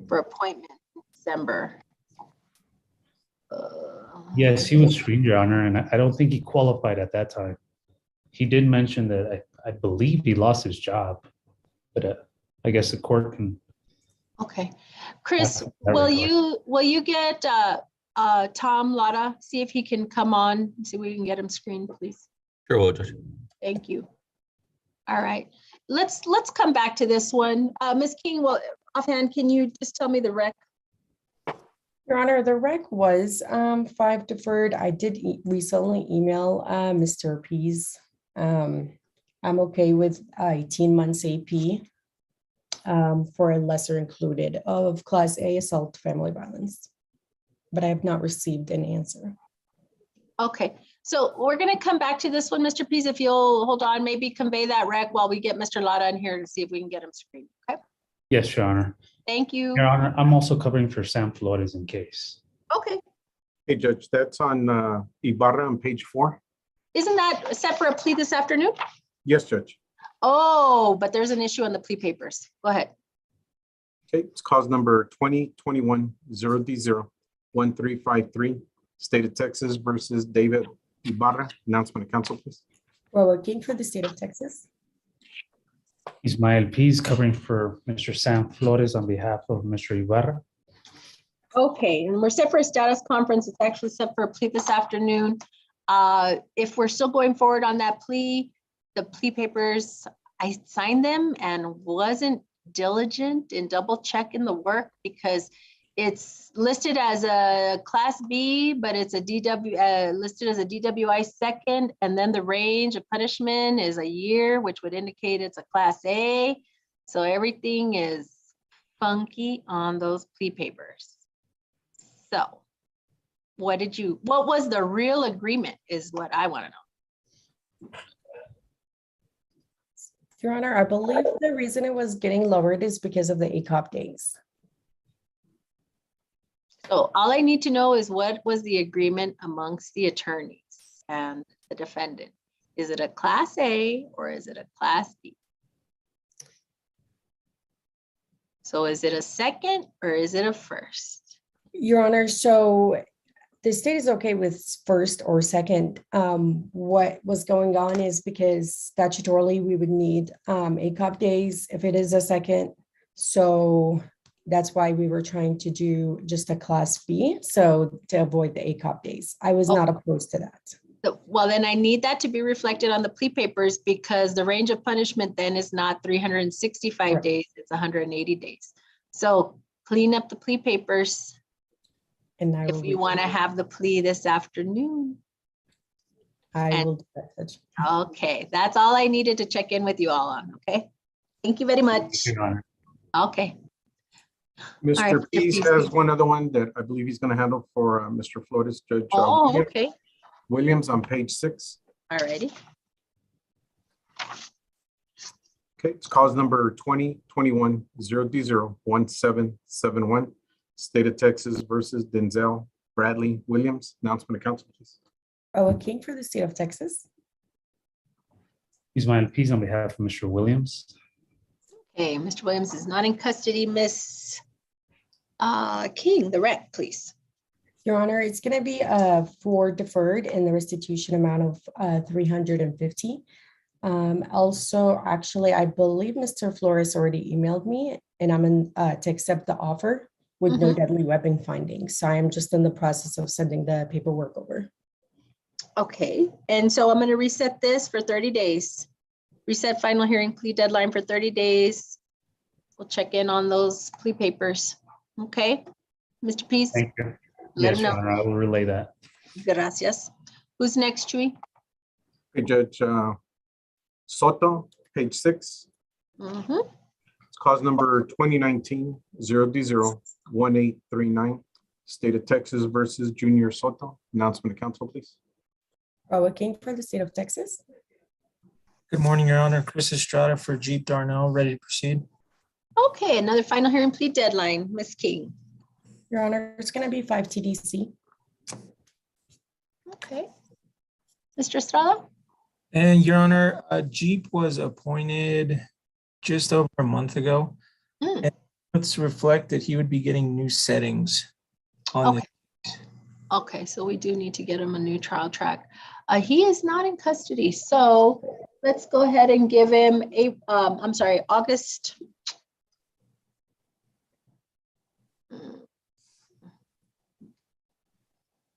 for appointment in December. Yes, he was screened, Your Honor, and I don't think he qualified at that time. He did mention that I believe he lost his job, but I guess the court can. Okay. Chris, That will report. you get Tom Lotta, see if he can come on, see if we can get him screened, please. Sure will, Judge. Thank you. All right, let's come back to this one. Ms. King, well, offhand, can you just tell me the rec? Your Honor, the rec was 5 deferred. I did recently email Mr. Pease. I'm okay with 18 months AP for a lesser included of Class A assault family violence, but I have not received an answer. Okay, so we're gonna come back to this one, Mr. Pease, if you'll hold on, maybe convey that rec while we get Mr. Lotta in here to see if we can get him screened, okay? Yes, Your Honor. Thank you. Your Honor, I'm also covering for Sam Flores in case. Okay, Hey, Judge, that's on Ibarra on page 4. isn't that set for a plea this afternoon? Yes, Judge. Oh, but there's an issue on the plea papers. Go ahead. Okay, it's cause number 2021-0D0-1353, State of Texas versus David Ibarra. Announcement, council, please. Roa King for the state of Texas. Ismael Pease covering for Mr. Sam Flores on behalf of Mr. Ibarra. Okay, and we're set for a status conference. It's actually set for a plea this afternoon. If we're still going forward on that plea, the plea papers, I signed them and wasn't diligent in double checking the work because it's listed as a Class B, but it's a DW, listed as a DWI second, and then the range of punishment is a year, which would indicate it's a Class A. So everything is funky on those plea papers. So what was the real agreement is what I want to know. Your Honor, I believe the reason it was getting lowered is because of the ACOP days. So all I need to know is what was the agreement amongst the attorneys and the defendant? Is it a class A or is it a class B? So is it a second or is it a first? Your Honor, so the state is okay with first or second. What was going on is because statutorily we would need ACOP days if it is a second. So that's why we were trying to do just a class B. So to avoid the ACOP days, I was not opposed to that. So, well, then I need that to be reflected on the plea papers because the range of punishment then is not 365 Correct. days, it's 180 days. So clean up the plea papers. And I If will, you want to have the plea this afternoon. I will do that, Judge. Okay, that's all I needed to check in with you all on, okay? Thank you very much. Your Honor. Okay, Mr. Mr. Pease Pease. has one other one that I believe he's going to handle for Mr. Flores, Judge oh, okay, Williams on page 6. all righty. Okay, it's cause number 2021-0D01771, State of Texas versus Denzel Bradley Williams. Announcement of council, please. King for the state of Texas. Use my piece on behalf of Mr. Williams. Okay, Mr. Williams is not in custody. Miss King, the rec, please. Your Honor, it's going to be for deferred in the restitution amount of 350. Also, actually, I believe Mr. Flores already emailed me and I'm in to accept the offer with no deadly weapon findings. So I am just in the process of sending the paperwork over. Okay, and so I'm going to reset this for 30 days. Reset final hearing plea deadline for 30 days. We'll check in on those plea papers. Okay, Mr. Pease? Thank you. Let Yes, him Your know. Honor, I will relay that. Gracias. Who's next, Chuy? Okay, Judge Soto, page 6. It's cause number 2019-0D01839, State of Texas versus Junior Soto. Announcement of council, please. King for the state of Texas. Good morning, Your Honor. Chris Estrada for Jeep Darnell, ready to proceed. Okay, another final hearing plea deadline, Ms. King. Your Honor, it's going to be 5 TDC. Okay. Mr. Estrada? And Your Honor, Jeep was appointed just over a month ago. And let's reflect that he would be getting new settings on Okay. Okay, so we do need to get him a new trial track. He is not in custody, so let's go ahead and give him August.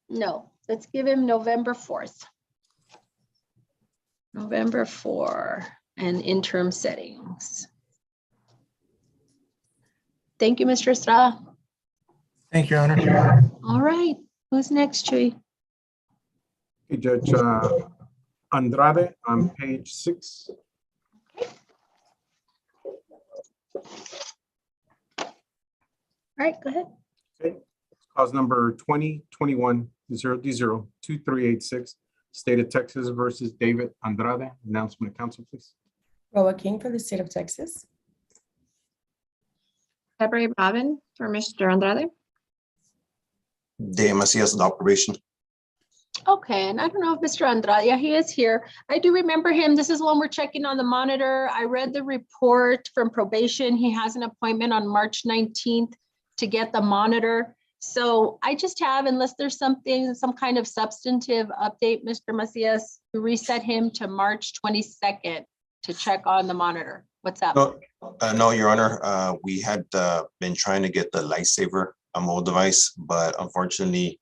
No, let's give him November 4th. November 4 and interim settings. Thank you, Mr. Estrada. Thank you, Your Honor. All right, who's next, Chuy? Okay, Judge Andrade on page 6. All right, go ahead. Okay, cause number 2021-0D02386, State of Texas versus David Andrade. Announcement of council, please. King for the state of Texas. February Robin for Mr. Andrade. De Macias on operation. Okay, and I don't know if Mr. Andrade, yeah, he is here. I do remember him. This is when we're checking on the monitor. I read the report from probation. He has an appointment on March 19th to get the monitor. So I just have, unless there's some kind of substantive update, Mr. Macias, to reset him to March 22nd to check on the monitor. What's up? No, Your Honor. We had been trying to get the Lifesaver mobile device, but unfortunately,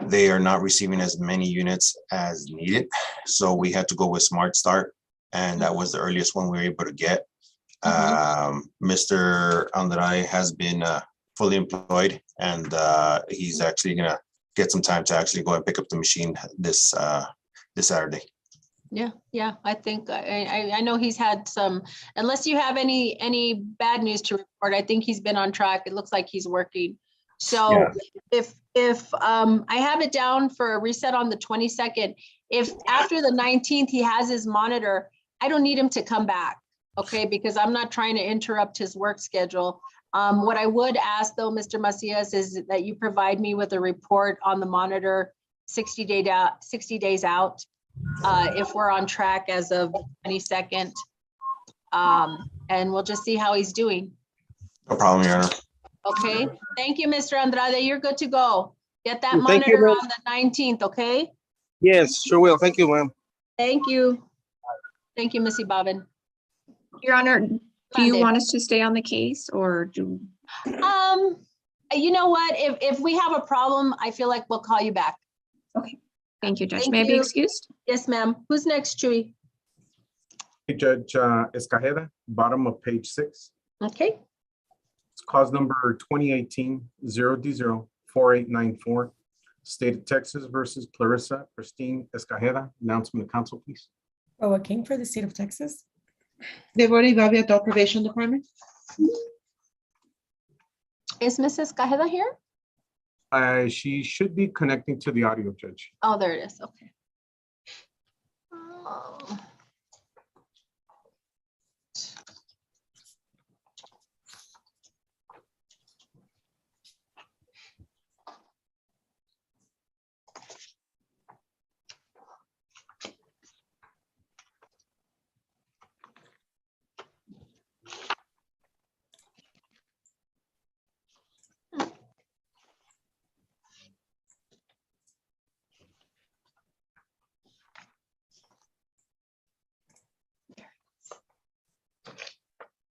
they are not receiving as many units as needed. So we had to go with Smart Start, and that was the earliest one we were able to get. Mr. Andrade has been fully employed, and he's actually gonna get some time to actually go and pick up the machine this Saturday. Yeah, I think I know he's had some, unless you have any bad news to report, I think he's been on track. It looks like he's working. So if I have it down for a reset on the 22nd, if after the 19th he has his monitor, I don't need him to come back, okay? Because I'm not trying to interrupt his work schedule. What I would ask though, Mr. Macias, is that you provide me with a report on the monitor 60 days out, if we're on track as of the 22nd. And we'll just see how he's doing. No problem, Your Honor. Okay, thank you, Mr. Andrade. You're good to go. Get that Thank you, monitor ma'am. on the 19th, okay? Yes, sure will. Thank you, ma'am. Thank you. Thank you, Missy Bobbin. Your Honor, do you Mande. want us to stay on the case or do? You know what? If we have a problem, I feel like we'll call you back. Okay, thank you, Judge. Thank May I be you. excused? Yes, ma'am. Who's next, Chewy? Judge Escajeda, bottom of page 6. Okay. It's cause number 2018-0D04894. State of Texas versus Clarissa Christine Escajeda. Announcement to council, please. Joaquin for the state of Texas. Deborah Ivavia, Adult Probation Department. Is Mrs. Cajeda here? She should be connecting to the audio, Judge. Oh, there it is. Okay. Oh.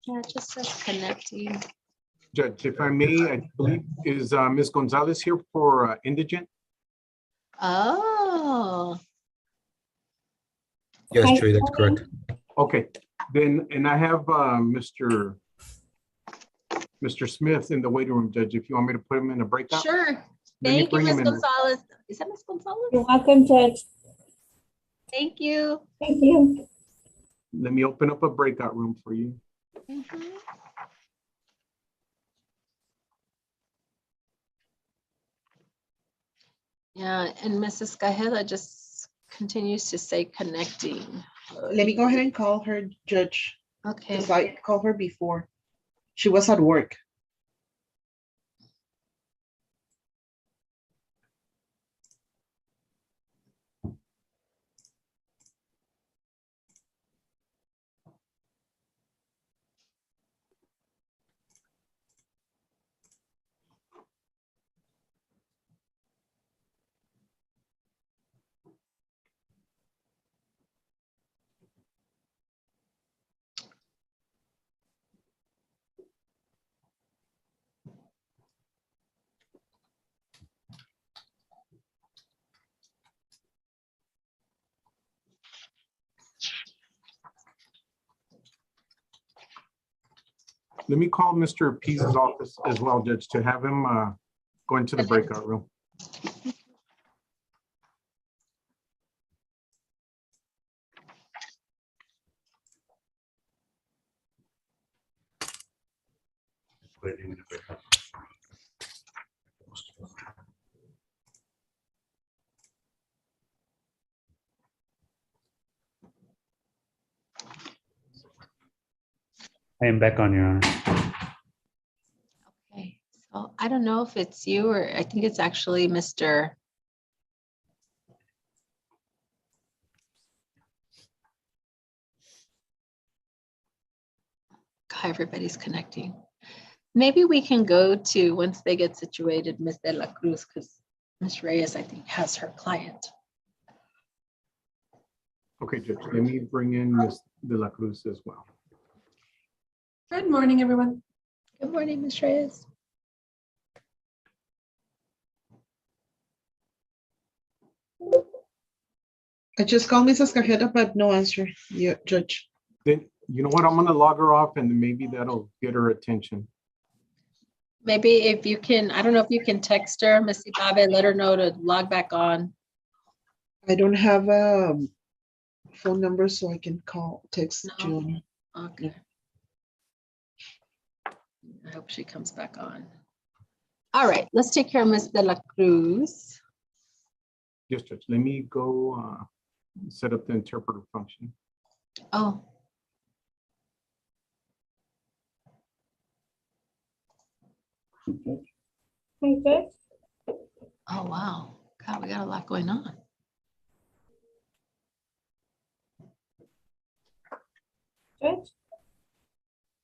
Yeah, it just says connecting. Judge, if I may, I believe, is Ms. Gonzalez here for indigent? Oh. Yes, Chewy, that's correct. Okay, then, and I have Mr. Smith in the waiting room, Judge, if you want me to put him in a breakout. Sure. Let me Thank you, bring him Ms. in. Gonzalez. Is that Ms. Gonzalez? You're welcome, Judge. Thank you. Thank you. Let me open up a breakout room for you. Mhm. Yeah, and Mrs. Cajeda just continues to say connecting. Let me go ahead and call her, Judge. Okay. Because I called her before. She was at work. Let me call Mr. Pease's office as well, Judge, to have him go into the breakout room. I am back on, Your Honor. Okay, so I don't know if it's you or I think it's actually Mr. God, everybody's connecting. Maybe we can go to, once they get situated, Ms. De La Cruz, because Ms. Reyes, I think, has her client. Okay, Judge, let me bring in Ms. De La Cruz as well. Good morning, everyone. Good morning, Ms. Reyes. I just called Mrs. Cajeda, but no answer. Yeah, Judge. Then, you know what, I'm gonna log her off and maybe that'll get her attention. Maybe if you can, I don't know if you can text her, Missy Babe, let her know to log back on. I don't have a phone number, so I can text June. Okay. I hope she comes back on. All right, let's take care of Ms. De La Cruz. Yes, Judge. Let me go set up the interpreter function. Oh. Hi, Judge. Oh, wow. God, we got a lot going on. Judge?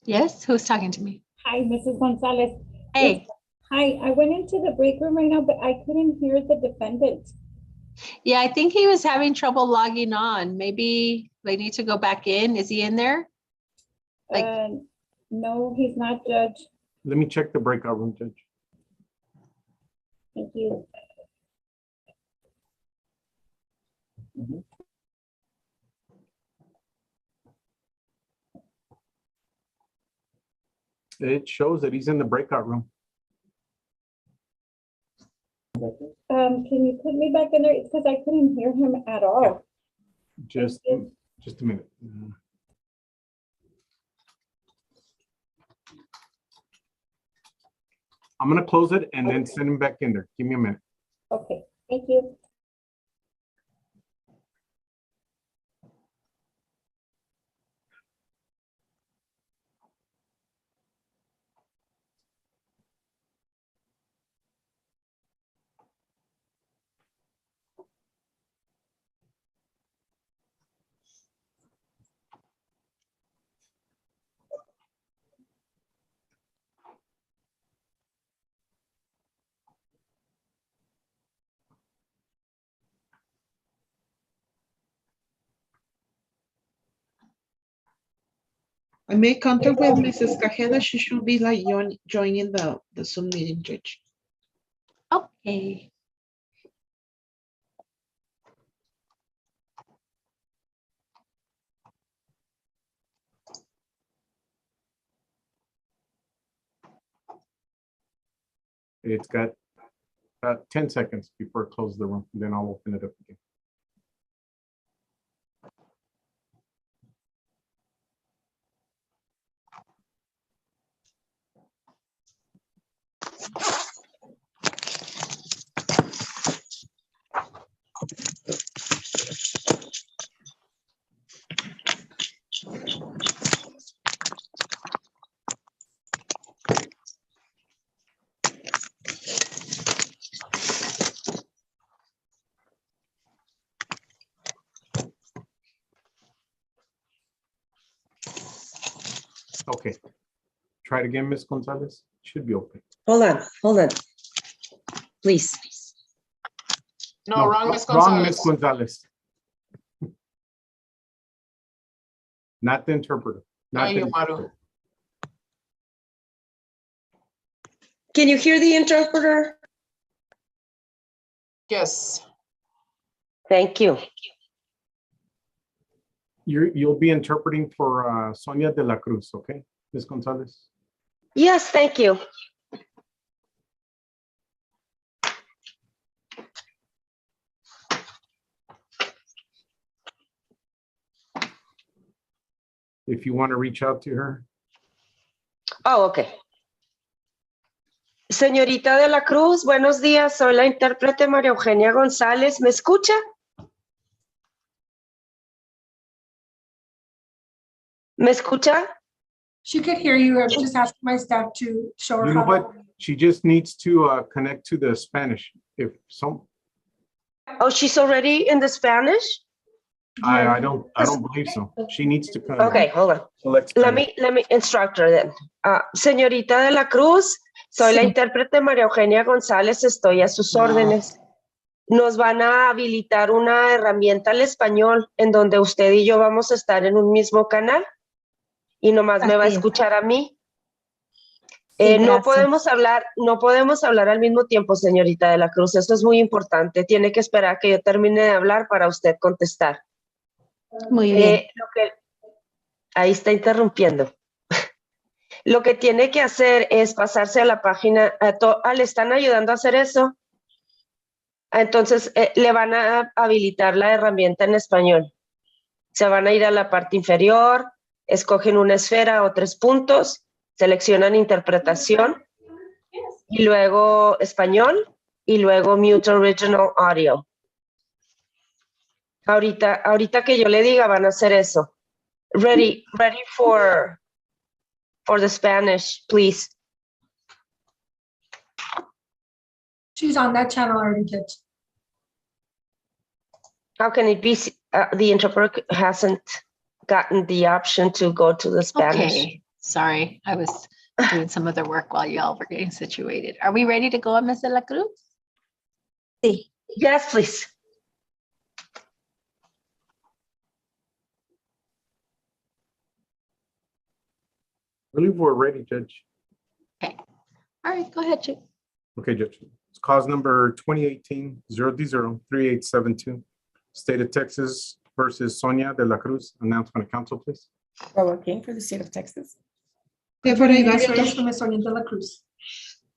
Yes, who's talking to me? Hi, Mrs. Gonzalez. Hey. Hi, I went into the break room right now, but I couldn't hear the defendant. Yeah, I think he was having trouble logging on. Maybe they need to go back in. Is he in there? No, he's not, Judge. Let me check the breakout room, Judge. Thank you. It shows that he's in the breakout room. Can you put me back in there? It's because I couldn't hear him at all. Just a minute. I'm gonna close it and then send him back in there. Give me a minute. Okay, thank you. I made contact with Mrs. Cajeda. She should be like joining the Zoom meeting, Judge. Okay. It's got about 10 seconds before it closes the room. Then I'll open it up again. Okay. Try it again, Ms. Gonzalez. Should be open. Hold on. Please. No, wrong Ms. Wrong Ms. Gonzalez. Gonzalez. Not the interpreter. Not the interpreter. Can you hear the interpreter? Yes. Thank you. You'll be interpreting for Sonia de la Cruz, okay, Ms. Gonzalez? Yes, thank you. If you want to reach out to her. Oh, okay. Señorita de la Cruz, buenos días. Soy la intérprete María Eugenia González. ¿Me escucha? ¿Me escucha? She could hear you. I was just asking my staff to show her. You know what? She just needs to connect to the Spanish. If some. Oh, she's already in the Spanish? I don't believe so. She needs to connect. Okay, hold on. Select Let me instruct her then. Señorita de la Cruz, soy la intérprete María Eugenia González, estoy a sus órdenes. Nos van a habilitar una herramienta al español en donde usted y yo vamos a estar en un mismo canal y nomás me va a escuchar a mí. No podemos hablar al mismo tiempo, señorita de la Cruz. Esto es muy importante. Tiene que esperar que yo termine de hablar para usted contestar. Muy bien. Ahí está interrumpiendo. Lo que tiene que hacer es pasarse a la página. ¿Le están ayudando a hacer eso? Entonces, le van a habilitar la herramienta en español. Se van a ir a la parte inferior, escogen una esfera o 3 puntos, seleccionan interpretación y luego español y luego mute original audio. Ahorita que yo le diga van a hacer eso. Ready for the Spanish, please. She's on that channel already, Judge. How can it be the interpreter hasn't gotten the option to go to the Spanish? Okay, sorry, I was doing some other work while y'all were getting situated. Are we ready to go, Ms. De La Cruz? Yes, please. I believe we're ready, Judge. Okay, all right, go ahead, Chief. Okay, Judge. It's cause number 2018-0D03872, State of Texas versus Sonia De La Cruz. Announcement of council, please. Roa King for the state of Texas. Débora Attorney Ibarra. Reyes from Ms. Sonia De La Cruz.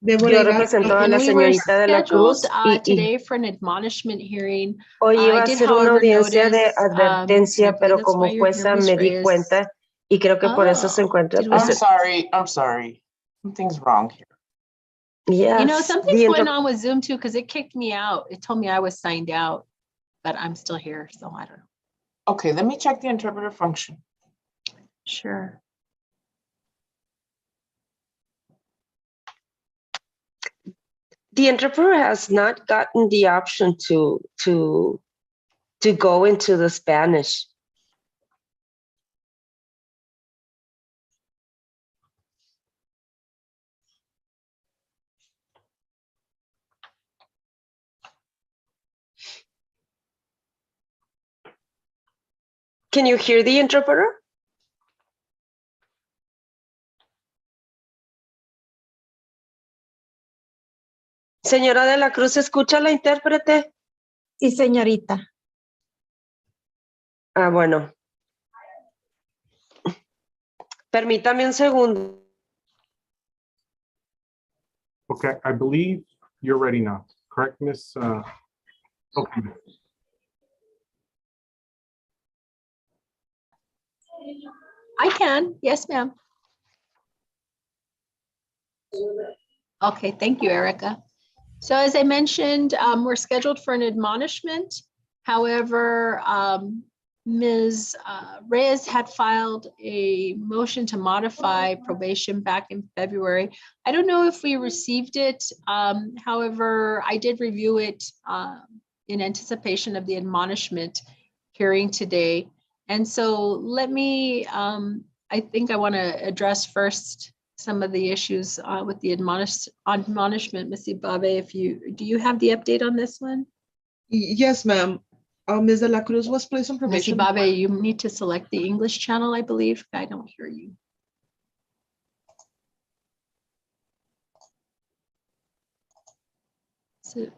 Débora Yo Ibarra. represento a la We were señorita De La Cruz scheduled today for an admonishment hearing. hoy iba I a did, ser una however, audiencia de notice, advertencia, and I believe pero that's como why you're here, jueza Ms. me di Reyes. cuenta y creo que por eso se Oh, encuentra did we- I'm sorry. I'm sorry. Something's wrong here. Yes, You know, something's the going on with Zoom too, because it kicked me out. It told me I was signed out, but I'm still here, so I don't know. Okay, let me check the interpreter function. Sure. The interpreter has not gotten the option to go into the Spanish. Can you hear the interpreter? Señora De La Cruz, ¿escucha la intérprete? Sí, señorita. Ah, bueno. Permítame un segundo. Okay, I believe you're ready now. Correct, Miss? Okay. I can. Yes, ma'am. Okay, thank you, Erica. So as I mentioned, we're scheduled for an admonishment. However, Ms. Reyes had filed a motion to modify probation back in February. I don't know if we received it. However, I did review it in anticipation of the admonishment hearing today. And so let me, I think I want to address first some of the issues with the admonishment. Ms. Ibabe, do you have the update on this one? Yes, ma'am. Ms. De La Cruz was placed on Ms. probation. Ibabe, you need to select the English channel, I believe. I don't hear you. So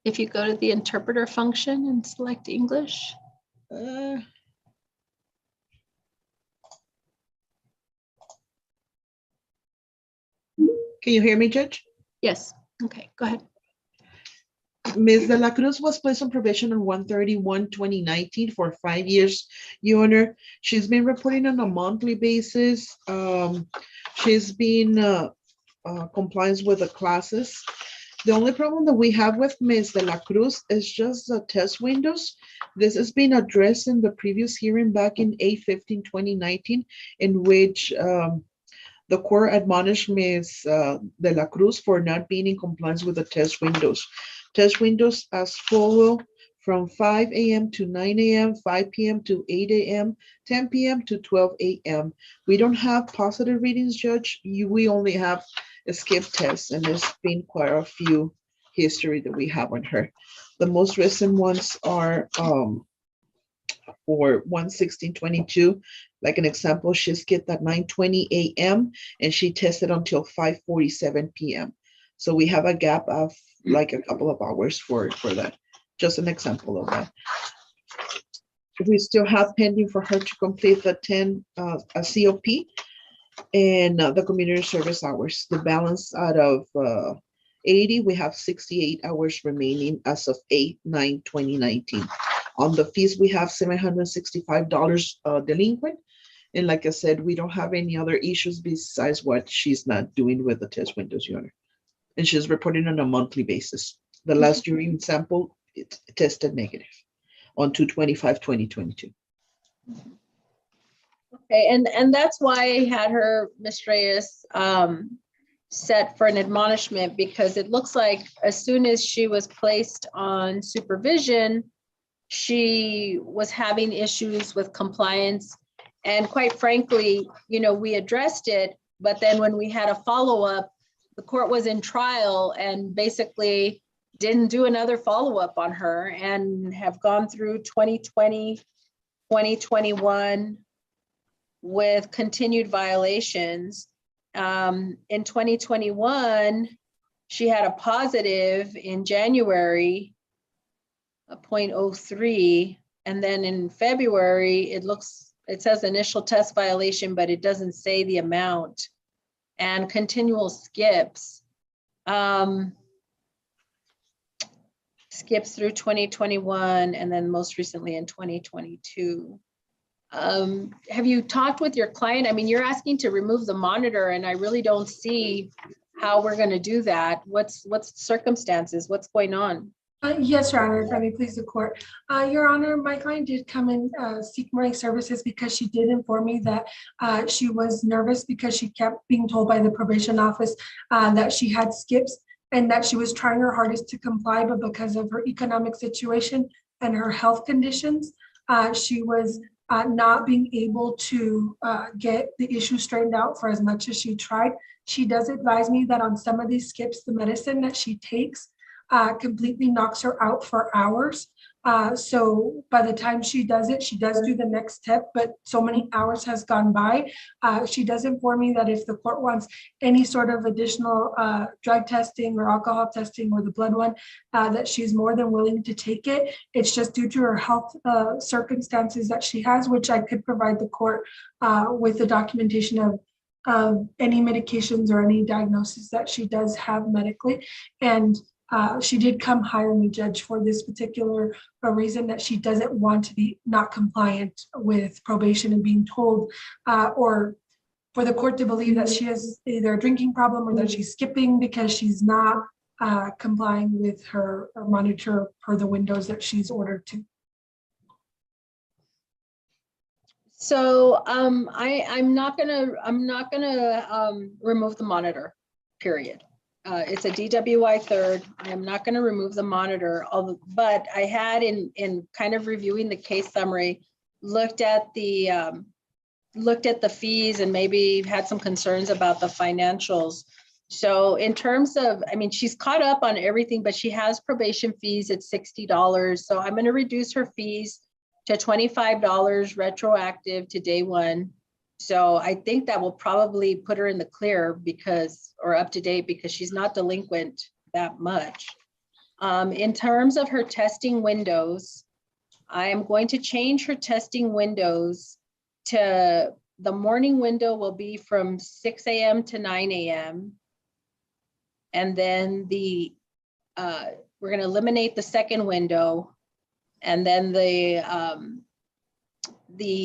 if you go to the interpreter function and select English. Can you hear me, Judge? Yes. Okay, go ahead. Ms. De La Cruz was placed on probation on 1/31/2019 for 5 years, Your Honor. She's been reporting on a monthly basis. She's been compliance with the classes. The only problem that we have with Ms. De La Cruz is just the test windows. This has been addressed in the previous hearing back in 8/15/2019, in which the court admonished Ms. De La Cruz for not being in compliance with the test windows. Test windows as follow: from 5 a.m. to 9 a.m., 5 p.m. to 8 a.m., 10 p.m. to 12 a.m. We don't have positive readings, Judge. We only have a skip test, and there's been quite a few history that we have on her. The most recent ones are for 1/16/22. Like an example, she skipped at 9:20 a.m. and she tested until 5:47 p.m. So we have a gap of like a couple of hours for that. Just an example of that. We still have pending for her to complete the 10 a COP and the community service hours. The balance out of 80, we have 68 hours remaining as of 8/9/2019. On the fees, we have $765 delinquent, And like I said, we don't have any other issues besides what she's not doing with the test windows, Your Honor. And she's reporting on a monthly basis. The last urine sample, it tested negative on 2/25/2022. Okay, and that's why I had her, Ms. Reyes, set for an admonishment, because it looks like as soon as she was placed on supervision, she was having issues with compliance. And quite frankly, we addressed it, but then when we had a follow-up, the court was in trial and basically didn't do another follow-up on her, and have gone through 2020, 2021 with continued violations. In 2021, she had a positive in January, a 0.03. And then in February, it says initial test violation, but it doesn't say the amount, and continual skips. Skips through 2021, and then most recently in 2022. Have you talked with your client? I mean, you're asking to remove the monitor, and I really don't see how we're going to do that. What's the circumstances? What's going on? Yes, Your Honor, if I may please the court. Your Honor, my client did come and seek my services because she did inform me that she was nervous because she kept being told by the probation office that she had skips, and that she was trying her hardest to comply, but because of her economic situation and her health conditions, she was not being able to get the issue straightened out for as much as she tried. She does advise me that on some of these skips, the medicine that she takes completely knocks her out for hours. So by the time she does it, she does do the next step, but so many hours has gone by. She does inform me that if the court wants any sort of additional drug testing or alcohol testing or the blood one, that she's more than willing to take it. It's just due to her health circumstances that she has, which I could provide the court with the documentation of any medications or any diagnosis that she does have medically. And she did come hire me, Judge, for this particular reason, that she doesn't want to be not compliant with probation and being told, or for the court to believe that she has either a drinking problem or that she's skipping because she's not complying with her monitor per the windows that she's ordered to. So I'm not gonna remove the monitor, period. It's a DWI third. I'm not going to remove the monitor, but I had in kind of reviewing the case summary, looked at the fees and maybe had some concerns about the financials. So in terms of, I mean, she's caught up on everything, but she has probation fees at $60. So I'm going to reduce her fees to $25 retroactive to day one. So I think that will probably put her in the clear or up to date, because she's not delinquent that much. In terms of her testing windows, I am going to change her testing windows to the morning window will be from 6 a.m. to 9 a.m. And then we're going to eliminate the second window. And then the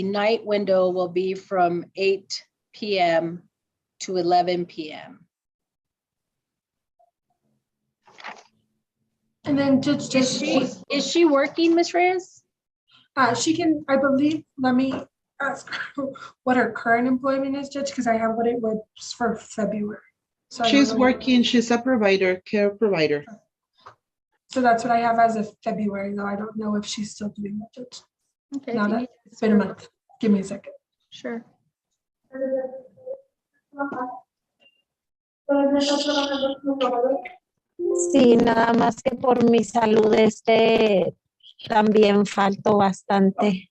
night window will be from 8 p.m. to 11 p.m. And then Judge, is she working, Ms. Reyes? She can, I believe, let me ask her what her current employment is, Judge, because I have what it was for February. So she's working, she's a provider, care provider. So that's what I have as of February, though I don't know if she's still doing that, Judge. Okay. Now that it's been a month. Give me a second. Sure. Sí, nada más que por mi salud también falto bastante.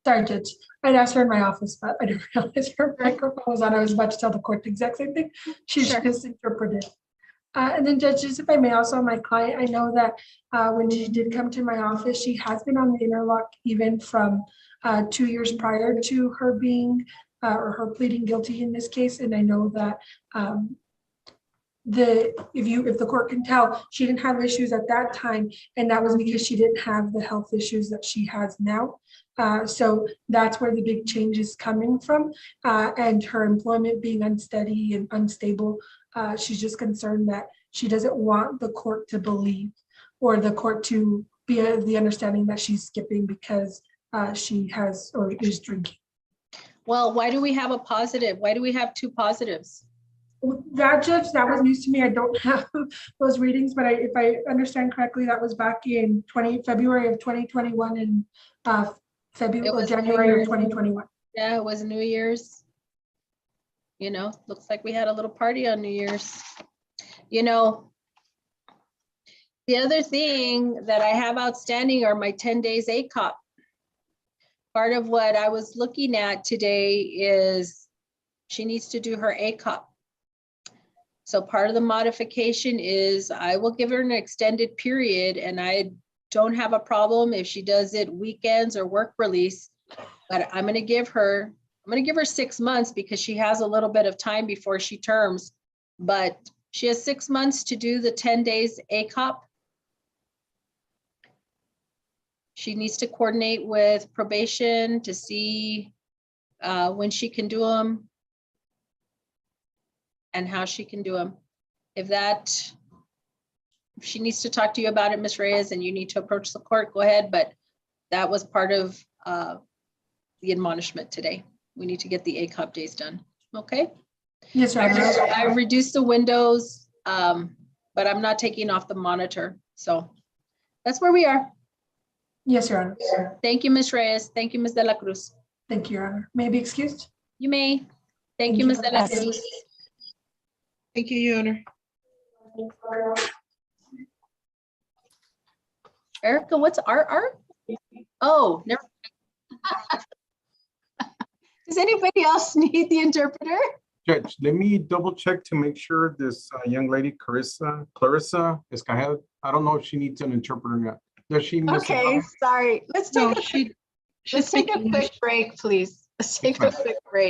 Sorry, Judge. I'd asked her in my office, but I didn't realize her microphone was on. I was about to tell the court the exact same thing. She just interpreted. And then judges, if I may, also my client, I know that when she did come to my office, she has been on the interlock even from 2 years prior to her being or her pleading guilty in this case. And I know that if the court can tell, she didn't have issues at that time, and that was because she didn't have the health issues that she has now. So that's where the big change is coming from, and her employment being unsteady and unstable. She's just concerned that she doesn't want the court to believe, or the court to be of the understanding that she's skipping because she has or is drinking. Well, why do we have a positive? Why do we have 2 positives? That, Judge, that was news to me. I don't have those readings, but if I understand correctly, that was back in February of 2021 and January of 2021. Yeah, it was New Year's. You know, looks like we had a little party on New Year's. You know, the other thing that I have outstanding are my 10 days ACOP. Part of what I was looking at today is she needs to do her ACOP. So part of the modification is I will give her an extended period, and I don't have a problem if she does it weekends or work release, but I'm gonna give her 6 months because she has a little bit of time before she terms, but she has 6 months to do the 10 days ACOP. She needs to coordinate with probation to see when she can do them and how she can do them. If she needs to talk to you about it, Ms. Reyes, and you need to approach the court, go ahead, but that was part of the admonishment today. We need to get the ACOP days done, okay? Yes, Your Honor. I reduced the windows, but I'm not taking off the monitor. So that's where we are. Yes, Your Honor. Thank you, Ms. Reyes. Thank you, Ms. De La Cruz. Thank you, Your Honor. May I be excused? You may. Thank you, Ms. De La Cruz. Thank you, Your Honor. Erica, what's RR? Oh, never. Does anybody else need the interpreter? Judge, let me double check to make sure this young lady, Clarissa Escajeda, I don't know if she needs an interpreter or not. Does she? Okay, sorry. Let's take a quick break, please. Let's take a quick break.